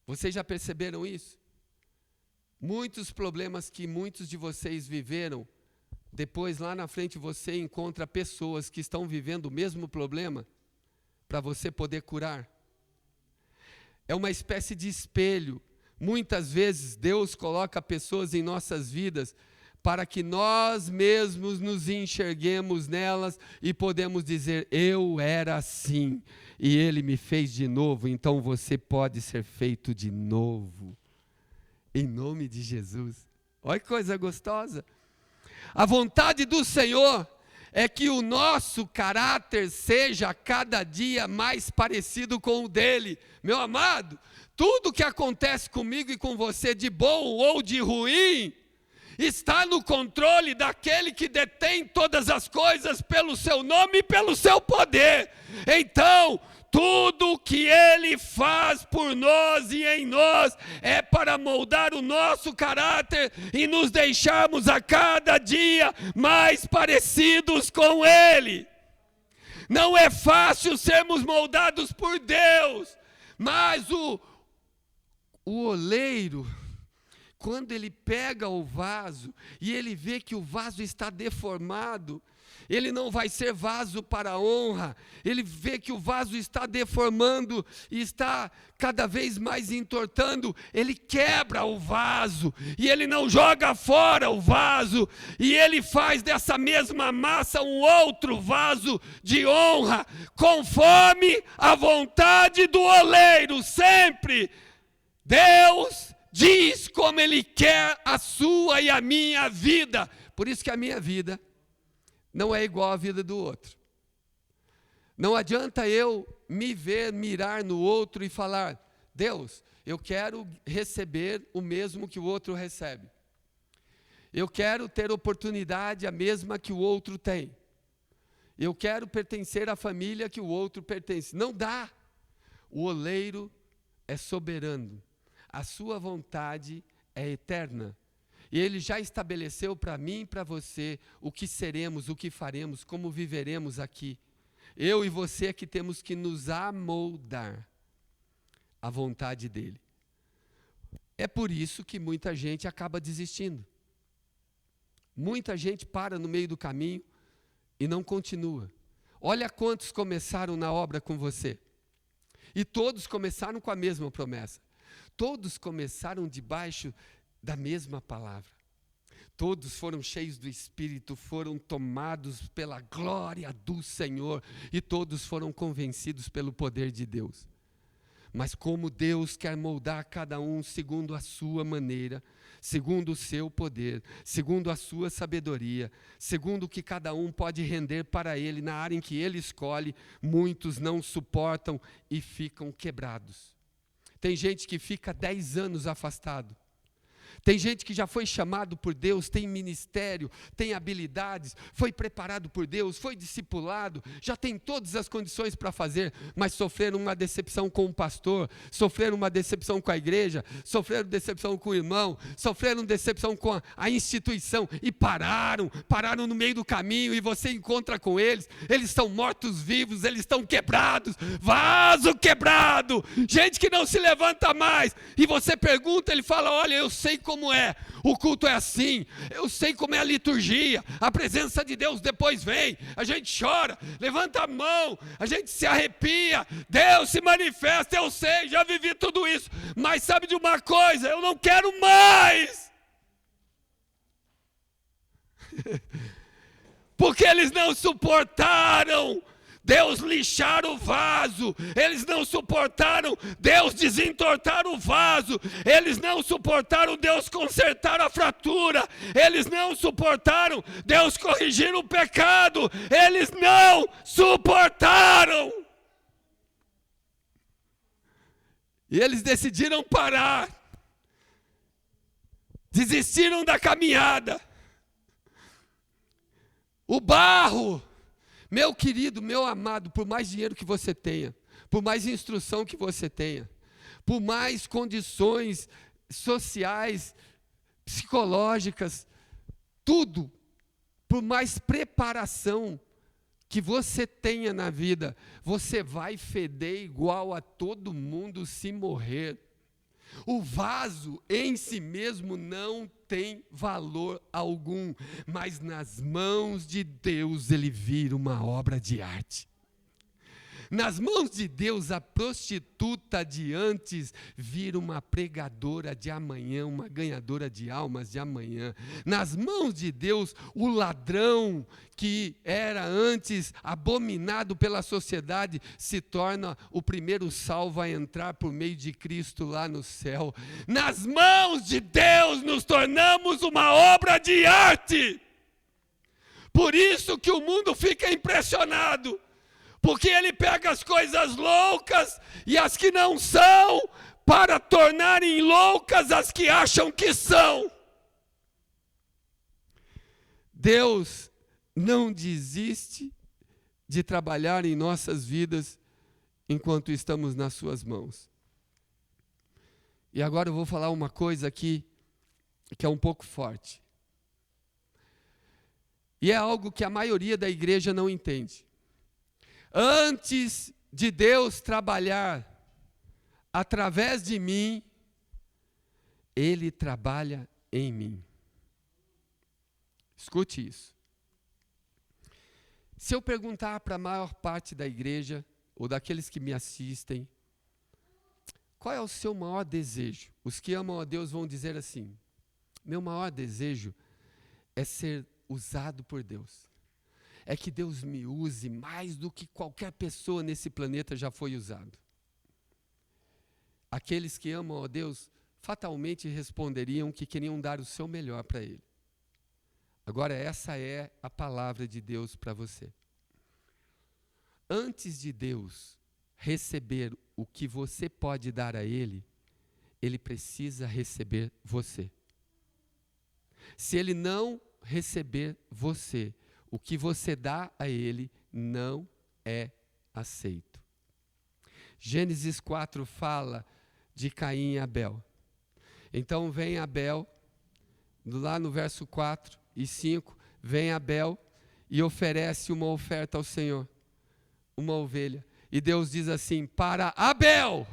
Vocês já perceberam isso? Muitos problemas que muitos de vocês viveram, depois lá na frente você encontra pessoas que estão vivendo o mesmo problema, para você poder curar. É uma espécie de espelho. Muitas vezes Deus coloca pessoas em nossas vidas para que nós mesmos nos enxerguemos nelas e podemos dizer, eu era assim e Ele me fez de novo, então você pode ser feito de novo. Em nome de Jesus. Olha que coisa gostosa. A vontade do Senhor é que o nosso caráter seja cada dia mais parecido com o dele. Meu amado, tudo que acontece comigo e com você, de bom ou de ruim, está no controle daquele que detém todas as coisas pelo seu nome e pelo seu poder. Então, tudo que Ele faz por nós e em nós é para moldar o nosso caráter e nos deixarmos a cada dia mais parecidos com Ele. Não é fácil sermos moldados por Deus, mas o oleiro, quando ele pega o vaso e ele vê que o vaso está deformado, ele não vai ser vaso para honra, ele vê que o vaso está deformando e está cada vez mais entortando, ele quebra o vaso, e ele não joga fora o vaso, e ele faz dessa mesma massa um outro vaso de honra, conforme a vontade do oleiro, sempre. Deus diz como Ele quer a sua e a minha vida, por isso que a minha vida não é igual à vida do outro. Não adianta eu me ver, mirar no outro e falar, Deus, eu quero receber o mesmo que o outro recebe. Eu quero ter oportunidade a mesma que o outro tem. Eu quero pertencer à família que o outro pertence. Não dá. O oleiro é soberano. A sua vontade é eterna. E Ele já estabeleceu para mim e para você o que seremos, o que faremos, como viveremos aqui. Eu e você é que temos que nos amoldar à vontade dEle. É por isso que muita gente acaba desistindo. Muita gente para no meio do caminho e não continua. Olha quantos começaram na obra com você. E todos começaram com a mesma promessa. Todos começaram debaixo da mesma palavra. Todos foram cheios do Espírito, foram tomados pela glória do Senhor e todos foram convencidos pelo poder de Deus. Mas como Deus quer moldar cada um segundo a sua maneira, segundo o seu poder, segundo a sua sabedoria, segundo o que cada um pode render para Ele na área em que Ele escolhe, muitos não suportam e ficam quebrados. Tem gente que fica 10 anos afastado. Tem gente que já foi chamado por Deus, tem ministério, tem habilidades, foi preparado por Deus, foi discipulado, já tem todas as condições para fazer, mas sofreram uma decepção com o pastor, sofreram uma decepção com a igreja, sofreram decepção com o irmão, sofreram decepção com a instituição e pararam no meio do caminho e você encontra com eles, eles estão mortos-vivos, eles estão quebrados, vaso quebrado, gente que não se levanta mais, e você pergunta, ele fala, olha, eu sei como é, o culto é assim, eu sei como é a liturgia, a presença de Deus depois vem, a gente chora, levanta a mão, a gente se arrepia, Deus se manifesta, eu sei, já vivi tudo isso, mas sabe de uma coisa, eu não quero mais, porque eles não suportaram Deus lixar o vaso. Eles não suportaram Deus desentortar o vaso. Eles não suportaram Deus consertar a fratura. Eles não suportaram Deus corrigir o pecado. Eles não suportaram. E eles decidiram parar. Desistiram da caminhada. O barro, meu querido, meu amado, por mais dinheiro que você tenha, por mais instrução que você tenha, por mais condições sociais, psicológicas, tudo, por mais preparação que você tenha na vida, você vai feder igual a todo mundo se morrer. O vaso em si mesmo não tem valor algum, mas nas mãos de Deus ele vira uma obra de arte. Nas mãos de Deus, a prostituta de antes vira uma pregadora de amanhã, uma ganhadora de almas de amanhã. Nas mãos de Deus, o ladrão que era antes abominado pela sociedade se torna o primeiro salvo a entrar por meio de Cristo lá no céu. Nas mãos de Deus nos tornamos uma obra de arte. Por isso que o mundo fica impressionado. Porque ele pega as coisas loucas e as que não são, para tornarem loucas as que acham que são. Deus não desiste de trabalhar em nossas vidas enquanto estamos nas suas mãos. E agora eu vou falar uma coisa aqui que é um pouco forte. E é algo que a maioria da igreja não entende. Antes de Deus trabalhar através de mim, Ele trabalha em mim. Escute isso. Se eu perguntar para a maior parte da igreja, ou daqueles que me assistem, qual é o seu maior desejo? Os que amam a Deus vão dizer assim: meu maior desejo é ser usado por Deus. É que Deus me use mais do que qualquer pessoa nesse planeta já foi usado. Aqueles que amam a Deus fatalmente responderiam que queriam dar o seu melhor para Ele. Agora, essa é a palavra de Deus para você. Antes de Deus receber o que você pode dar a Ele, Ele precisa receber você. Se Ele não receber você, o que você dá a Ele não é aceito. Gênesis 4 fala de Caim e Abel. Então vem Abel, lá no verso 4 e 5, vem Abel e oferece uma oferta ao Senhor, uma ovelha. E Deus diz assim: para Abel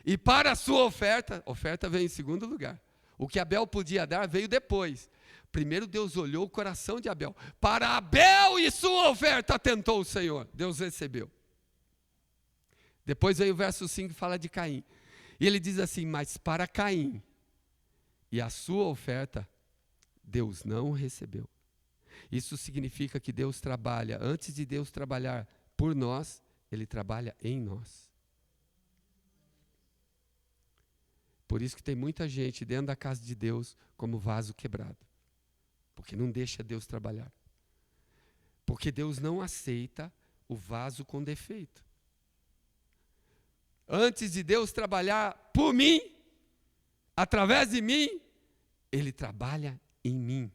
e para a sua oferta vem em segundo lugar. O que Abel podia dar veio depois. Primeiro Deus olhou o coração de Abel. Para Abel e sua oferta atentou o Senhor. Deus recebeu. Depois vem o verso 5 que fala de Caim. E ele diz assim: mas para Caim e a sua oferta, Deus não recebeu. Isso significa que Deus trabalha, antes de Deus trabalhar por nós, Ele trabalha em nós. Por isso que tem muita gente dentro da casa de Deus como vaso quebrado. Porque não deixa Deus trabalhar. Porque Deus não aceita o vaso com defeito. Antes de Deus trabalhar por mim, através de mim, Ele trabalha em mim.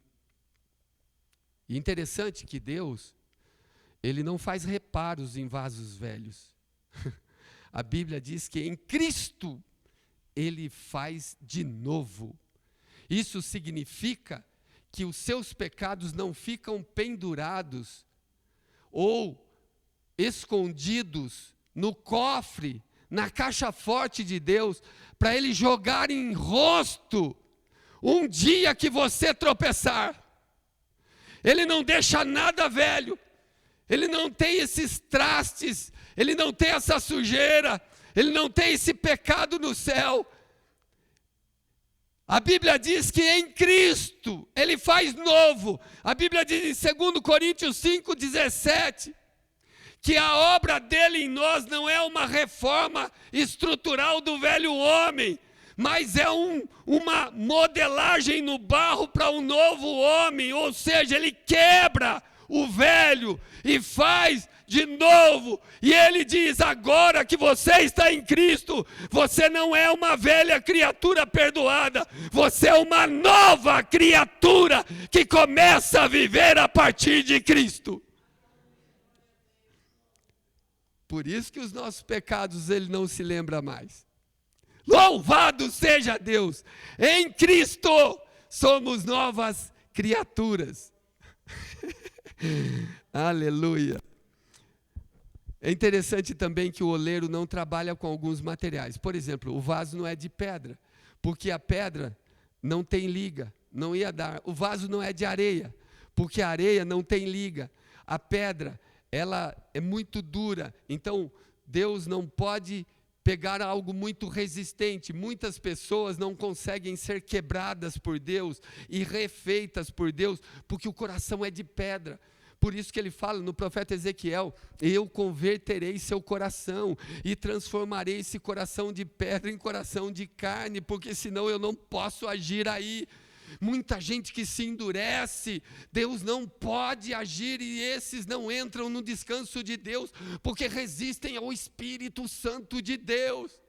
E interessante que Deus, Ele não faz reparos em vasos velhos. A Bíblia diz que em Cristo Ele faz de novo. Isso significa que os seus pecados não ficam pendurados ou escondidos no cofre, na caixa forte de Deus, para Ele jogar em rosto um dia que você tropeçar. Ele não deixa nada velho, Ele não tem esses trastes, Ele não tem essa sujeira, Ele não tem esse pecado no céu. A Bíblia diz que em Cristo Ele faz novo. A Bíblia diz em 2 Coríntios 5:17, que a obra dele em nós não é uma reforma estrutural do velho homem, mas é uma modelagem no barro para um novo homem, ou seja, ele quebra o velho e faz de novo, e ele diz: agora que você está em Cristo, você não é uma velha criatura perdoada, você é uma nova criatura que começa a viver a partir de Cristo. Por isso que os nossos pecados ele não se lembra mais. Louvado seja Deus, em Cristo somos novas criaturas. Aleluia. É interessante também que o oleiro não trabalha com alguns materiais. Por exemplo, o vaso não é de pedra, porque a pedra não tem liga, não ia dar. O vaso não é de areia, porque a areia não tem liga. A pedra, ela é muito dura, então Deus não pode pegar algo muito resistente. Muitas pessoas não conseguem ser quebradas por Deus e refeitas por Deus, porque o coração é de pedra. Por isso que ele fala no profeta Ezequiel: eu converterei seu coração e transformarei esse coração de pedra em coração de carne, porque senão eu não posso agir aí. Muita gente que se endurece, Deus não pode agir, e esses não entram no descanso de Deus, porque resistem ao Espírito Santo de Deus.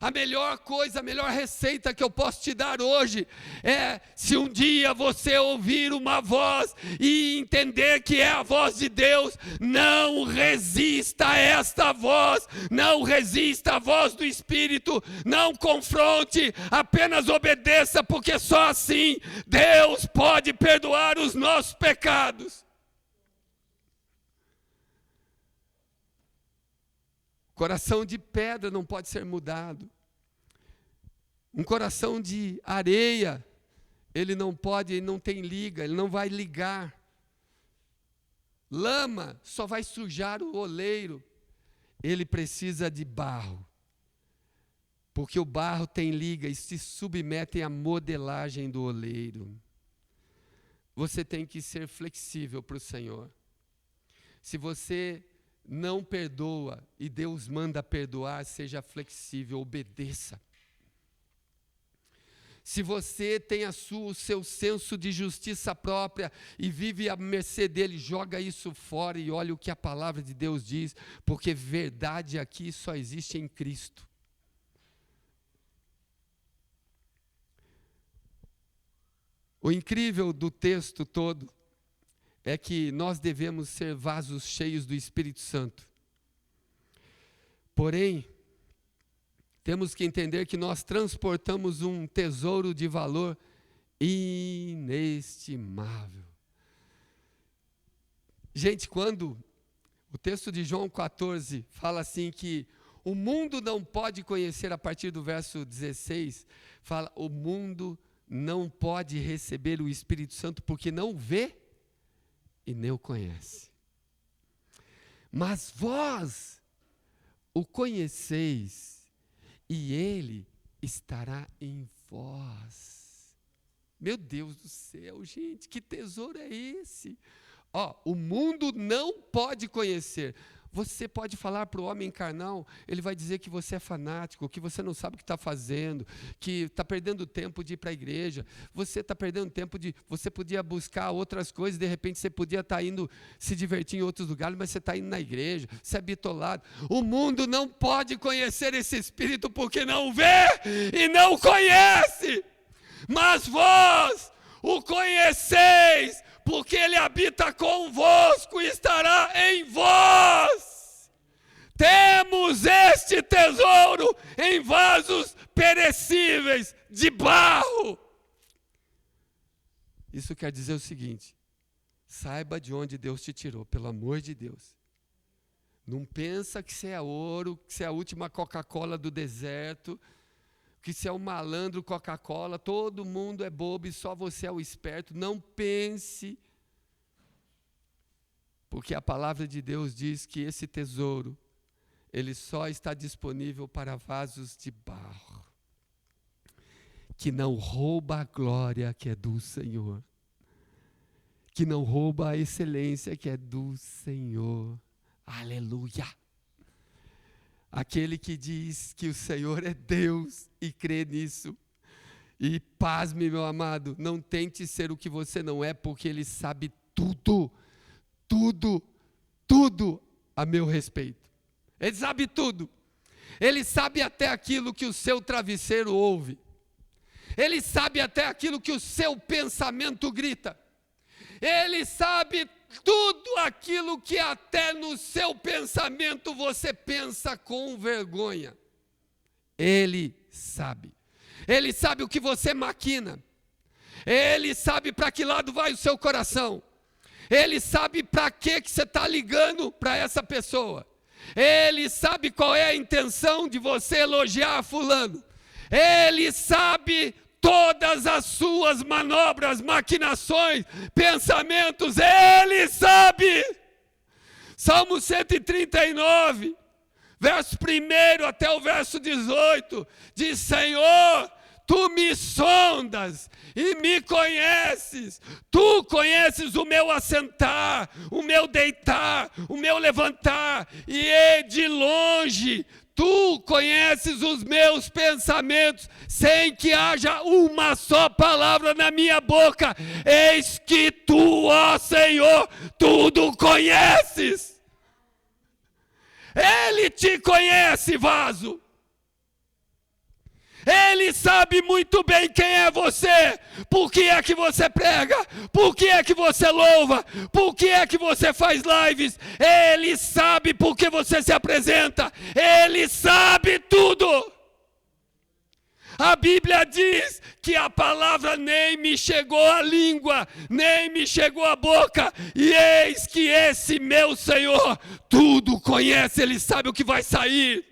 A melhor coisa, a melhor receita que eu posso te dar hoje é, se um dia você ouvir uma voz e entender que é a voz de Deus, não resista a esta voz, não resista à voz do Espírito, não confronte, apenas obedeça, porque só assim Deus pode perdoar os nossos pecados. Coração de pedra não pode ser mudado. Um coração de areia, ele não pode, ele não tem liga, ele não vai ligar. Lama só vai sujar o oleiro. Ele precisa de barro, porque o barro tem liga e se submetem à modelagem do oleiro. Você tem que ser flexível para o Senhor. Se você não perdoa e Deus manda perdoar, seja flexível, obedeça. Se você tem o seu senso de justiça própria e vive à mercê dele, joga isso fora e olha o que a palavra de Deus diz, porque verdade aqui só existe em Cristo. O incrível do texto todo é que nós devemos ser vasos cheios do Espírito Santo. Porém, temos que entender que nós transportamos um tesouro de valor inestimável. Gente, quando o texto de João 14 fala assim que o mundo não pode conhecer, a partir do verso 16, fala: o mundo não pode receber o Espírito Santo porque não vê e nem o conhece. Mas vós o conheceis e ele estará em vós. Meu Deus do céu, gente, que tesouro é esse? O mundo não pode conhecer. Você pode falar para o homem carnal, ele vai dizer que você é fanático, que você não sabe o que está fazendo, que está perdendo tempo de ir para a igreja, você está perdendo tempo você podia buscar outras coisas, de repente você podia estar indo se divertir em outros lugares, mas você está indo na igreja, você é bitolado. O mundo não pode conhecer esse Espírito porque não vê e não conhece, mas vós o conheceis, porque ele habita convosco e estará em vós. Temos este tesouro em vasos perecíveis, de barro. Isso quer dizer o seguinte: saiba de onde Deus te tirou, pelo amor de Deus. Não pensa que você é ouro, que você é a última Coca-Cola do deserto, que você é um malandro Coca-Cola, todo mundo é bobo e só você é o esperto. Não pense, porque a palavra de Deus diz que esse tesouro, ele só está disponível para vasos de barro, que não rouba a glória que é do Senhor, que não rouba a excelência que é do Senhor. Aleluia! Aquele que diz que o Senhor é Deus e crê nisso. E pasme, meu amado, não tente ser o que você não é, porque Ele sabe tudo, tudo, tudo a meu respeito. Ele sabe tudo. Ele sabe até aquilo que o seu travesseiro ouve. Ele sabe até aquilo que o seu pensamento grita. Ele sabe tudo aquilo que até no seu pensamento você pensa com vergonha. Ele sabe. Ele sabe o que você maquina. Ele sabe para que lado vai o seu coração. Ele sabe para que você está ligando para essa pessoa. Ele sabe qual é a intenção de você elogiar fulano. Ele sabe todas as suas manobras, maquinações, pensamentos. Ele sabe. Salmo 139, verso 1 até o verso 18, diz: Senhor, Tu me sondas e me conheces. Tu conheces o meu assentar, o meu deitar, o meu levantar. E de longe, Tu conheces os meus pensamentos, sem que haja uma só palavra na minha boca. Eis que Tu, ó Senhor, tudo conheces. Ele te conhece, vaso. Ele sabe muito bem quem é você, por que é que você prega, por que é que você louva, por que é que você faz lives. Ele sabe por que você se apresenta, Ele sabe tudo. A Bíblia diz que a palavra nem me chegou à língua, nem me chegou à boca, e eis que esse meu Senhor tudo conhece, Ele sabe o que vai sair.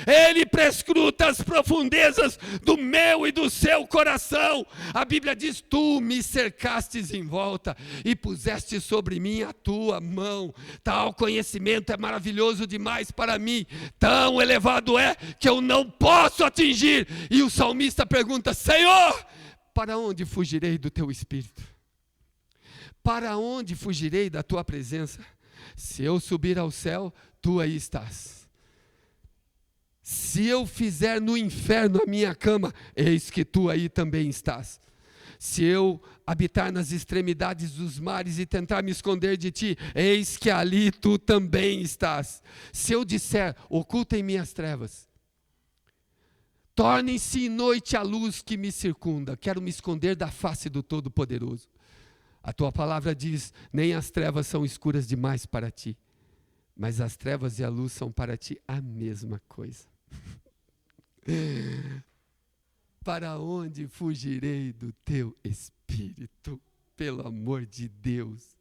Ele prescruta as profundezas do meu e do seu coração. A Bíblia diz: Tu me cercastes em volta e puseste sobre mim a tua mão. Tal conhecimento é maravilhoso demais para mim. Tão elevado é que eu não posso atingir. E o salmista pergunta: Senhor, para onde fugirei do teu espírito? Para onde fugirei da tua presença? Se eu subir ao céu, tu aí estás. Se eu fizer no inferno a minha cama, eis que tu aí também estás. Se eu habitar nas extremidades dos mares e tentar me esconder de ti, eis que ali tu também estás. Se eu disser: ocultem-me as trevas, tornem-se noite a luz que me circunda, quero me esconder da face do Todo-Poderoso. A tua palavra diz: nem as trevas são escuras demais para ti, mas as trevas e a luz são para ti a mesma coisa. Para onde fugirei do teu espírito? Pelo amor de Deus,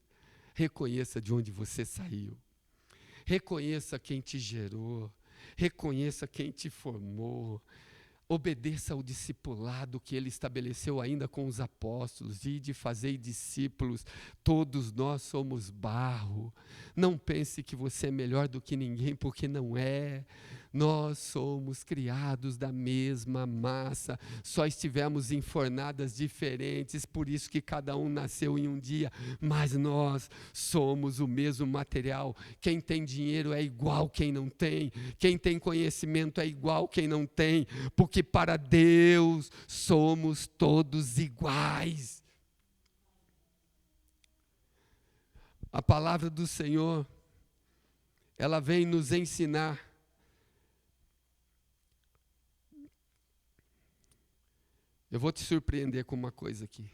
reconheça de onde você saiu, reconheça quem te gerou, reconheça quem te formou. Obedeça ao discipulado que Ele estabeleceu ainda com os apóstolos, e de fazer discípulos. Todos nós somos barro. Não pense que você é melhor do que ninguém, porque não é. Nós somos criados da mesma massa, só estivemos em fornadas diferentes, por isso que cada um nasceu em um dia, mas nós somos o mesmo material. Quem tem dinheiro é igual quem não tem, quem tem conhecimento é igual quem não tem, porque para Deus somos todos iguais. A palavra do Senhor, ela vem nos ensinar Eu vou te surpreender com uma coisa aqui.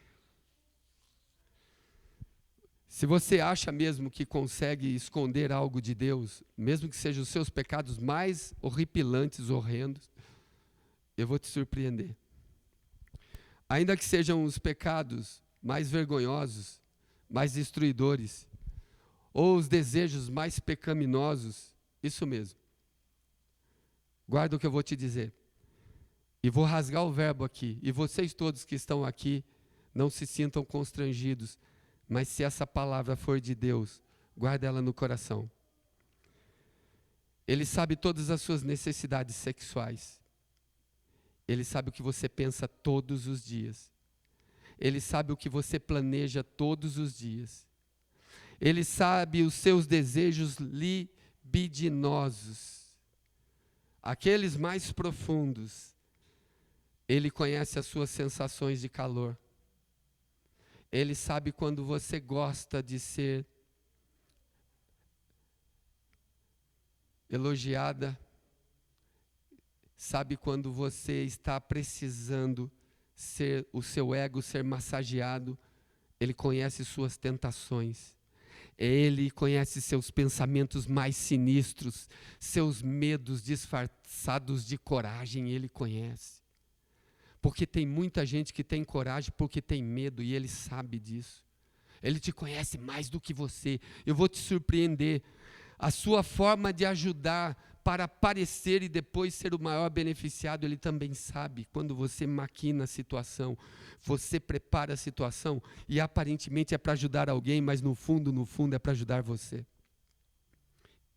Se você acha mesmo que consegue esconder algo de Deus, mesmo que sejam os seus pecados mais horripilantes, horrendos, eu vou te surpreender. Ainda que sejam os pecados mais vergonhosos, mais destruidores, ou os desejos mais pecaminosos, isso mesmo. Guarda o que eu vou te dizer. E vou rasgar o verbo aqui. E vocês todos que estão aqui, não se sintam constrangidos. Mas se essa palavra for de Deus, guarda ela no coração. Ele sabe todas as suas necessidades sexuais. Ele sabe o que você pensa todos os dias. Ele sabe o que você planeja todos os dias. Ele sabe os seus desejos libidinosos, aqueles mais profundos. Ele conhece as suas sensações de calor. Ele sabe quando você gosta de ser elogiada. Sabe quando você está precisando ser o seu ego ser massageado. Ele conhece suas tentações. Ele conhece seus pensamentos mais sinistros, seus medos disfarçados de coragem, ele conhece. Porque tem muita gente que tem coragem porque tem medo e ele sabe disso. Ele te conhece mais do que você. Eu vou te surpreender. A sua forma de ajudar para aparecer e depois ser o maior beneficiado, ele também sabe. Quando você maquina a situação, você prepara a situação e aparentemente é para ajudar alguém, mas no fundo é para ajudar você.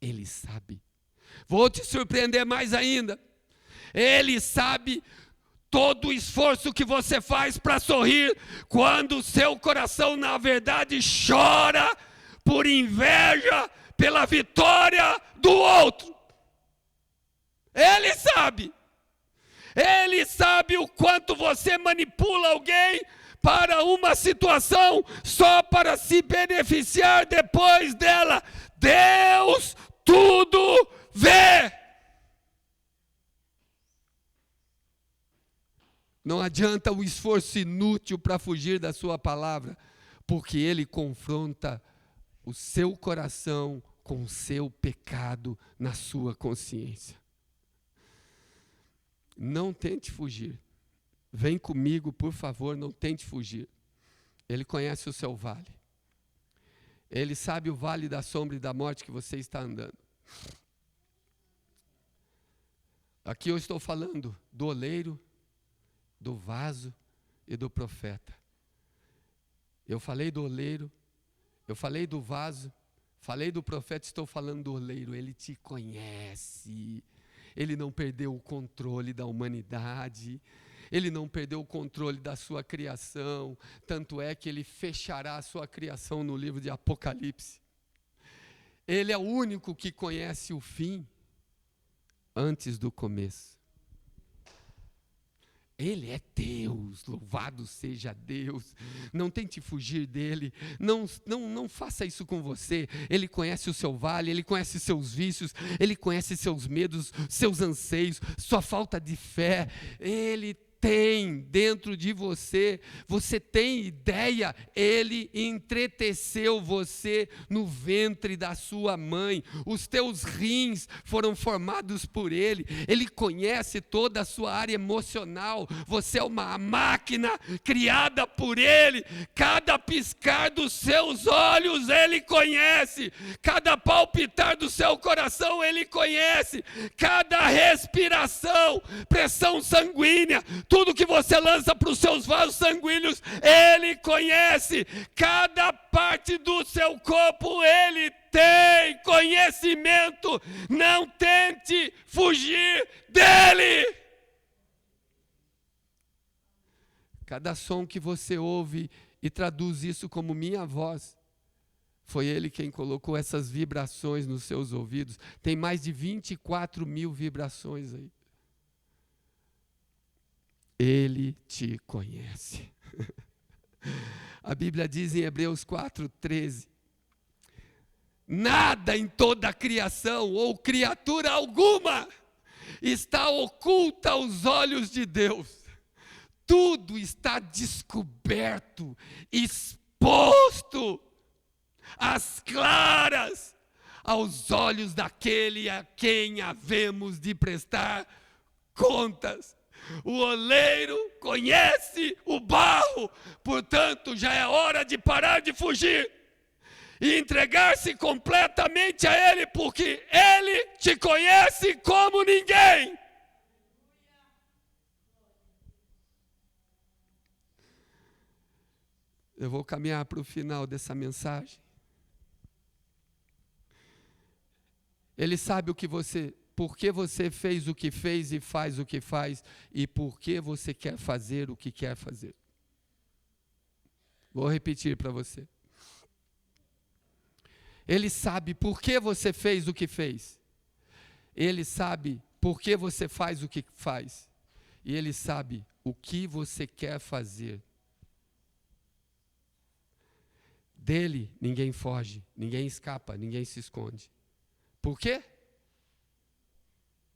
Ele sabe. Vou te surpreender mais ainda. Ele sabe todo o esforço que você faz para sorrir, quando o seu coração, na verdade, chora por inveja, pela vitória do outro. Ele sabe. Ele sabe o quanto você manipula alguém para uma situação só para se beneficiar depois dela. Deus tudo vê. Não adianta o esforço inútil para fugir da sua palavra, porque ele confronta o seu coração com o seu pecado na sua consciência. Não tente fugir. Vem comigo, por favor, não tente fugir. Ele conhece o seu vale. Ele sabe o vale da sombra e da morte que você está andando. Aqui eu estou falando do oleiro, do vaso e do profeta. Eu falei do oleiro, eu falei do vaso, falei do profeta, estou falando do oleiro. Ele te conhece. Ele não perdeu o controle da humanidade. Ele não perdeu o controle da sua criação. Tanto é que ele fechará a sua criação no livro de Apocalipse. Ele é o único que conhece o fim antes do começo. Ele é Deus, louvado seja Deus. Não tente fugir dele, não faça isso com você. Ele conhece o seu vale, ele conhece seus vícios, ele conhece seus medos, seus anseios, sua falta de fé. Ele tem dentro de você, você tem ideia, ele entreteceu você no ventre da sua mãe, os teus rins foram formados por ele conhece toda a sua área emocional, você é uma máquina criada por ele, cada piscar dos seus olhos ele conhece, cada palpitar do seu coração ele conhece, cada respiração, pressão sanguínea, tudo que você lança para os seus vasos sanguíneos, ele conhece. Cada parte do seu corpo, ele tem conhecimento. Não tente fugir dele. Cada som que você ouve e traduz isso como minha voz, foi ele quem colocou essas vibrações nos seus ouvidos. Tem mais de 24 mil vibrações aí. Ele te conhece. A Bíblia diz em Hebreus 4:13: nada em toda a criação ou criatura alguma está oculta aos olhos de Deus. Tudo está descoberto, exposto às claras aos olhos daquele a quem havemos de prestar contas. O oleiro conhece o barro, portanto já é hora de parar de fugir e entregar-se completamente a ele, porque ele te conhece como ninguém. Eu vou caminhar para o final dessa mensagem. Ele sabe por que você fez o que fez e faz o que faz, e por que você quer fazer o que quer fazer. Vou repetir para você. Ele sabe por que você fez o que fez. Ele sabe por que você faz o que faz. E Ele sabe o que você quer fazer. Dele ninguém foge, ninguém escapa, ninguém se esconde. Por quê?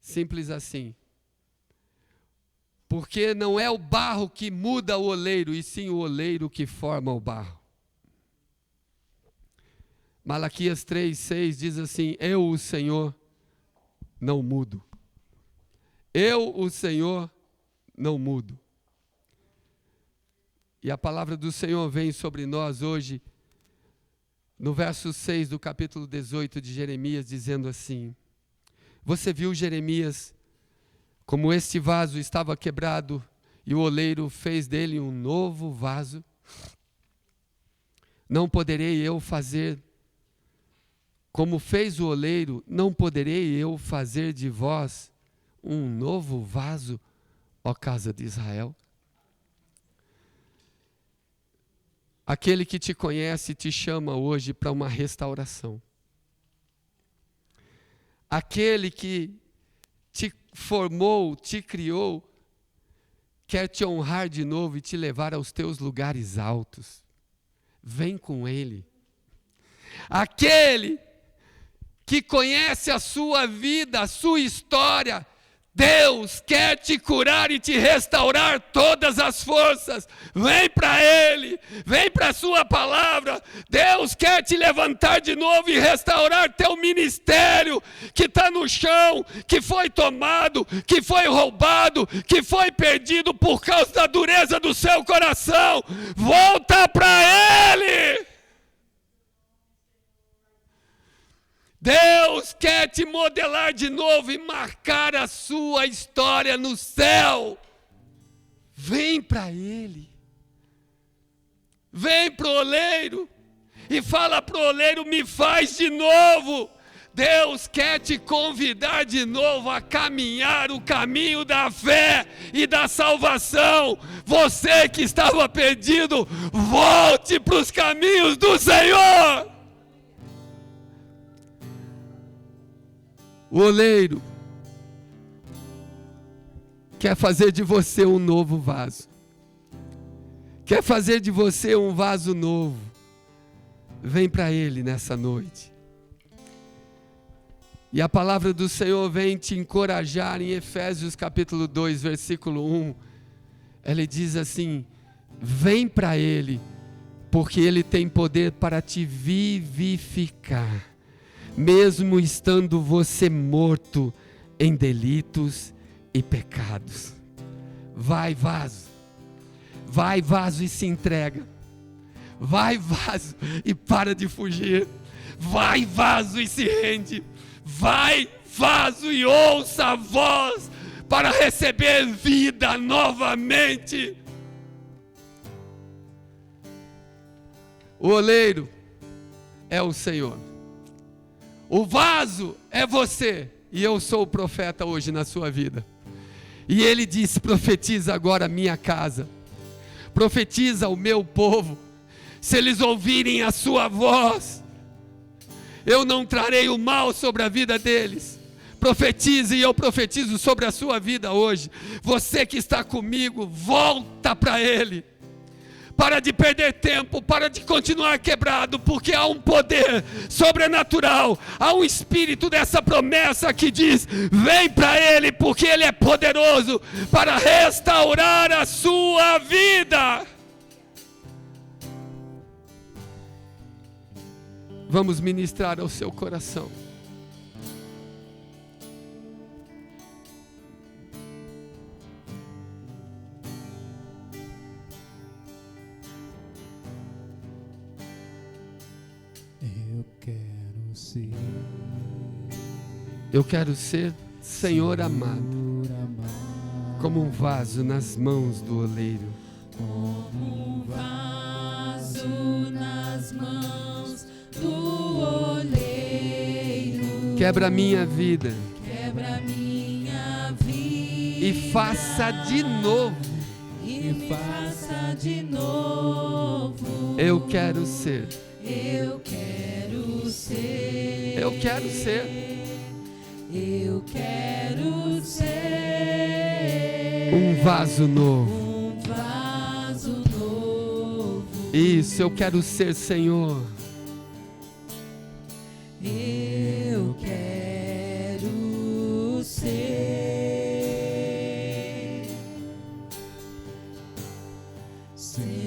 Simples assim. Porque não é o barro que muda o oleiro, e sim o oleiro que forma o barro. Malaquias 3:6 diz assim: eu, o Senhor, não mudo. Eu, o Senhor, não mudo. E a palavra do Senhor vem sobre nós hoje, no verso 6 do capítulo 18 de Jeremias, dizendo assim: você viu Jeremias, como este vaso estava quebrado, e o oleiro fez dele um novo vaso? Não poderei eu fazer como fez o oleiro, não poderei eu fazer de vós um novo vaso, ó casa de Israel? Aquele que te conhece te chama hoje para uma restauração. Aquele que te formou, te criou, quer te honrar de novo e te levar aos teus lugares altos. Vem com Ele. Aquele que conhece a sua vida, a sua história, Deus quer te curar e te restaurar todas as forças. Vem para Ele, vem para a sua palavra. Deus quer te levantar de novo e restaurar teu ministério que está no chão, que foi tomado, que foi roubado, que foi perdido por causa da dureza do seu coração. Volta para Ele. Deus quer te modelar de novo e marcar a sua história no céu. Vem para Ele. Vem para o oleiro e fala para o oleiro: me faz de novo. Deus quer te convidar de novo a caminhar o caminho da fé e da salvação. Você que estava perdido, volte para os caminhos do Senhor. O oleiro quer fazer de você um novo vaso. Quer fazer de você um vaso novo. Vem para Ele nessa noite. E a palavra do Senhor vem te encorajar em Efésios capítulo 2, versículo 1. Ele diz assim: vem para Ele, porque Ele tem poder para te vivificar. Mesmo estando você morto em delitos e pecados. Vai, vaso. Vai, vaso, e se entrega. Vai, vaso, e para de fugir. Vai, vaso, e se rende. Vai, vaso, e ouça a voz para receber vida novamente. O oleiro é o Senhor. O vaso é você, e eu sou o profeta hoje na sua vida. E Ele disse: profetiza agora a minha casa, profetiza o meu povo. Se eles ouvirem a sua voz, eu não trarei o mal sobre a vida deles. Profetize, e eu profetizo sobre a sua vida hoje. Você que está comigo, volta para Ele. Para de perder tempo, para de continuar quebrado, porque há um poder sobrenatural, há um espírito dessa promessa que diz: vem para Ele, porque Ele é poderoso para restaurar a sua vida. Vamos ministrar ao seu coração. Eu quero ser, Senhor amado, como um vaso nas mãos do oleiro. Como um vaso nas mãos do oleiro. Quebra a minha vida. Quebra a minha vida. E faça de novo. E me faça de novo. Eu quero ser. Eu quero ser. Eu quero ser. Eu quero ser Um vaso novo. um vaso novo. Isso, eu quero ser, Senhor. Eu quero ser, Senhor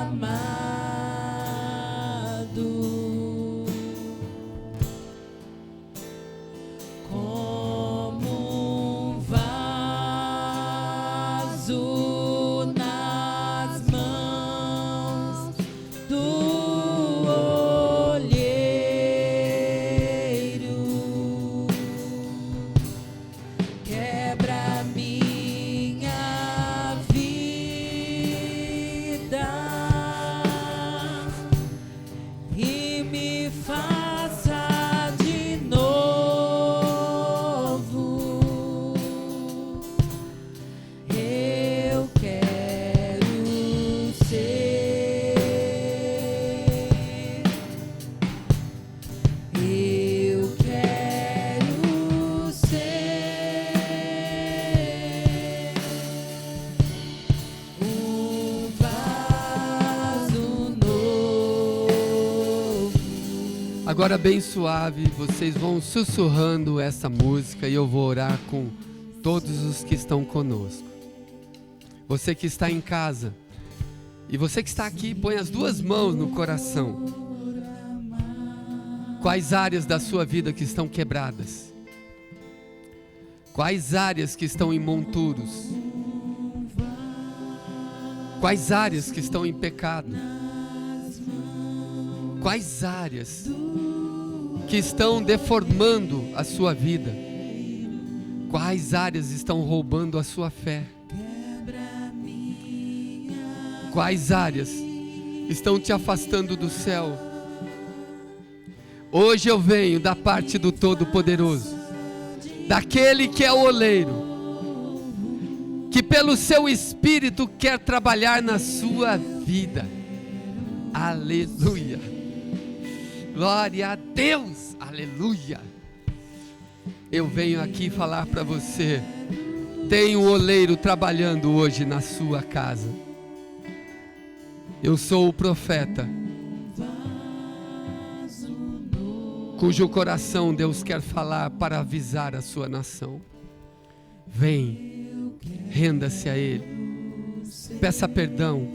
amado, como um vaso nas mãos do olheiro. Quebra minha vida e me faça de novo. Eu quero ser. Eu quero ser um vaso novo. Agora bem suave, vocês vão sussurrando essa música e eu vou orar com todos os que estão conosco. Você que está em casa e você que está aqui, põe as duas mãos no coração. Quais áreas da sua vida que estão quebradas? Quais áreas que estão em monturos? Quais áreas que estão em pecado? Quais áreas que estão deformando a sua vida? Quais áreas estão roubando a sua fé? Quais áreas estão te afastando do céu? Hoje eu venho da parte do Todo-Poderoso, daquele que é o oleiro, que pelo seu Espírito quer trabalhar na sua vida. Aleluia! Glória a Deus! Aleluia! Eu venho aqui falar para você, tem um oleiro trabalhando hoje na sua casa. Eu sou o profeta, cujo coração Deus quer falar para avisar a sua nação. Vem, renda-se a Ele, peça perdão,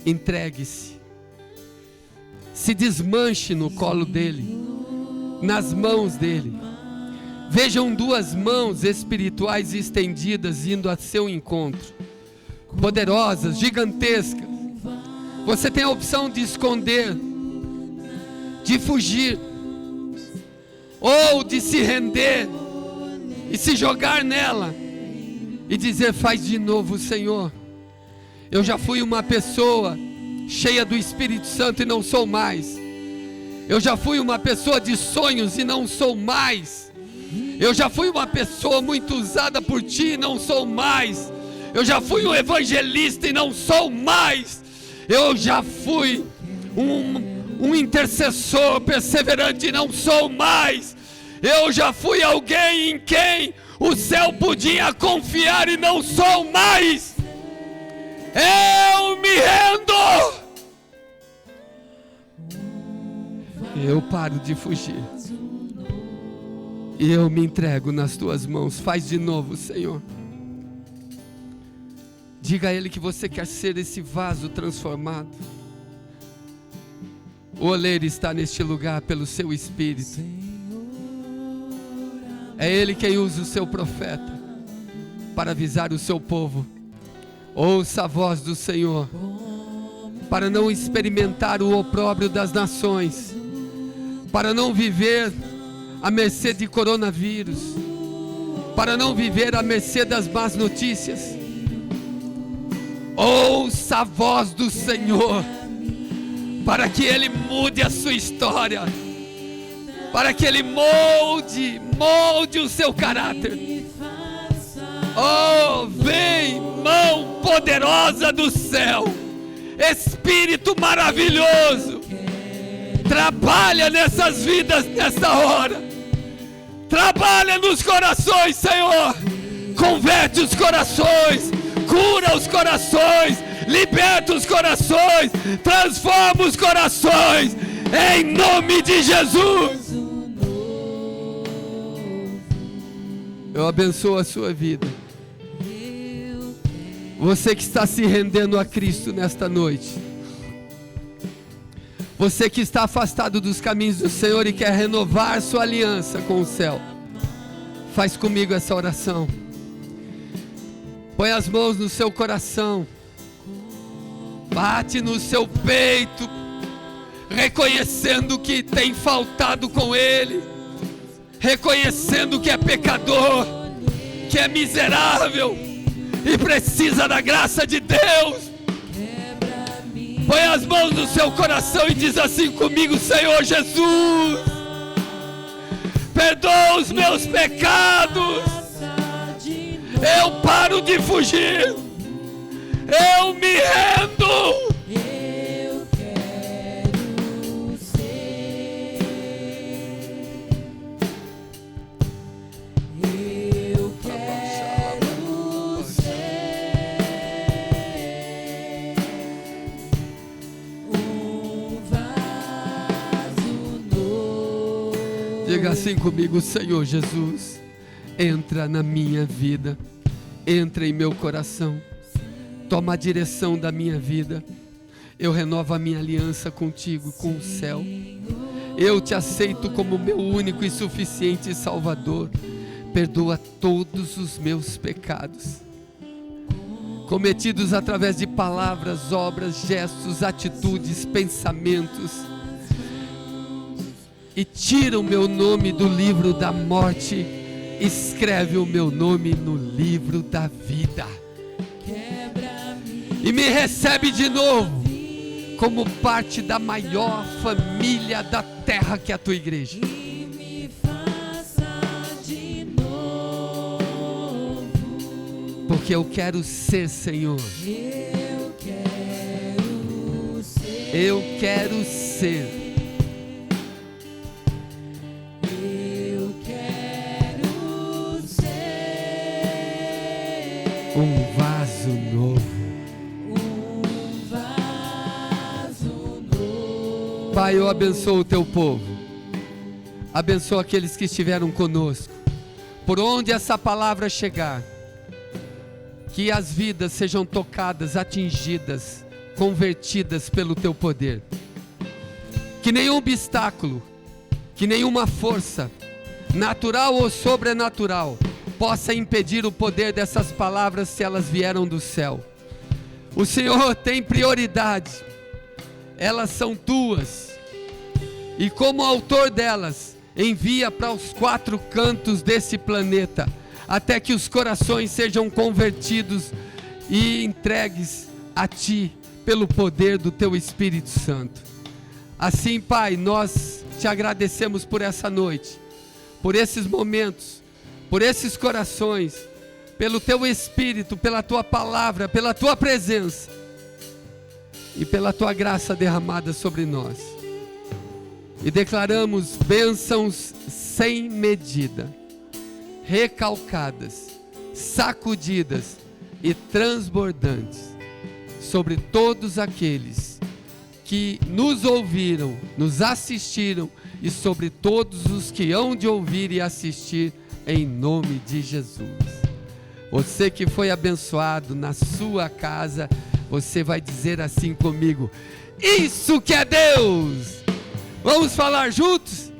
entregue-se, se desmanche no colo dEle, nas mãos dEle. Vejam duas mãos espirituais estendidas indo a seu encontro, poderosas, gigantescas. Você tem a opção de esconder, de fugir, ou de se render e se jogar nela e dizer: faz de novo, Senhor. Eu já fui uma pessoa cheia do Espírito Santo e não sou mais. Eu já fui uma pessoa de sonhos e não sou mais. Eu já fui uma pessoa muito usada por Ti e não sou mais. Eu já fui um evangelista e não sou mais. Eu já fui um intercessor perseverante e não sou mais. Eu já fui alguém em quem o céu podia confiar e não sou mais. Eu me rendo. Eu paro de fugir e eu me entrego nas Tuas mãos. Faz de novo, Senhor. Diga a Ele que você quer ser esse vaso transformado. O oleiro está neste lugar pelo seu Espírito. É Ele quem usa o seu profeta para avisar o seu povo. Ouça a voz do Senhor, para não experimentar o opróbrio das nações, para não viver à mercê de coronavírus, para não viver à mercê das más notícias. Ouça a voz do Senhor, para que Ele mude a sua história, para que Ele molde o seu caráter. Oh, vem, mão poderosa do céu, Espírito maravilhoso, trabalha nessas vidas nesta hora. Trabalha nos corações, Senhor. Converte os corações, cura os corações, liberta os corações, transforma os corações, em nome de Jesus. Eu abençoo a sua vida. Você que está se rendendo a Cristo nesta noite. Você que está afastado dos caminhos do Senhor e quer renovar sua aliança com o céu. Faz comigo essa oração. Põe as mãos no seu coração. Bate no seu peito, reconhecendo que tem faltado com Ele, reconhecendo que é pecador, que é miserável e precisa da graça de Deus. Põe as mãos no seu coração e diz assim comigo: Senhor Jesus, perdoa os meus pecados. Eu paro de fugir. Eu me rendo. Eu quero ser. Eu quero ser um vaso novo. Diga assim comigo: Senhor Jesus, entra na minha vida, entra em meu coração, toma a direção da minha vida. Eu renovo a minha aliança contigo, com o céu. Eu te aceito como meu único e suficiente Salvador. Perdoa todos os meus pecados, cometidos através de palavras, obras, gestos, atitudes, pensamentos, e tira o meu nome do livro da morte. Escreve o meu nome no livro da vida. E me recebe de novo como parte da maior família da terra, que é a tua igreja. E me faça de novo. Porque eu quero ser, Senhor. Eu quero ser. Eu quero ser Eu quero ser um vaso novo. um vaso novo. Pai, eu abençoo o teu povo. Abençoa aqueles que estiveram conosco. Por onde essa palavra chegar, que as vidas sejam tocadas, atingidas, convertidas pelo teu poder. Que nenhum obstáculo, que nenhuma força, natural ou sobrenatural, possa impedir o poder dessas palavras, se elas vieram do céu. O Senhor tem prioridade, elas são tuas, e como autor delas, envia para os 4 cantos desse planeta, até que os corações sejam convertidos e entregues a Ti, pelo poder do Teu Espírito Santo. Assim, Pai, nós te agradecemos por essa noite, por esses momentos, por esses corações, pelo Teu Espírito, pela Tua palavra, pela Tua presença e pela Tua graça derramada sobre nós. E declaramos bênçãos sem medida, recalcadas, sacudidas e transbordantes sobre todos aqueles que nos ouviram, nos assistiram, e sobre todos os que hão de ouvir e assistir, em nome de Jesus. Você que foi abençoado na sua casa, você vai dizer assim comigo: isso que é Deus! Vamos falar juntos?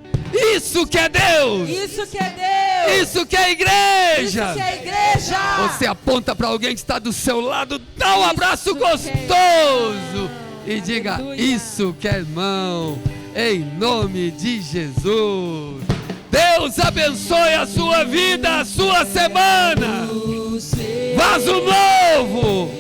Isso que é Deus! Isso que é Deus! Isso que é igreja! Isso que é igreja! Você aponta para alguém que está do seu lado, dá um abraço gostoso e diga: isso que é irmão, em nome de Jesus. Deus abençoe a sua vida, a sua semana. Vaso novo!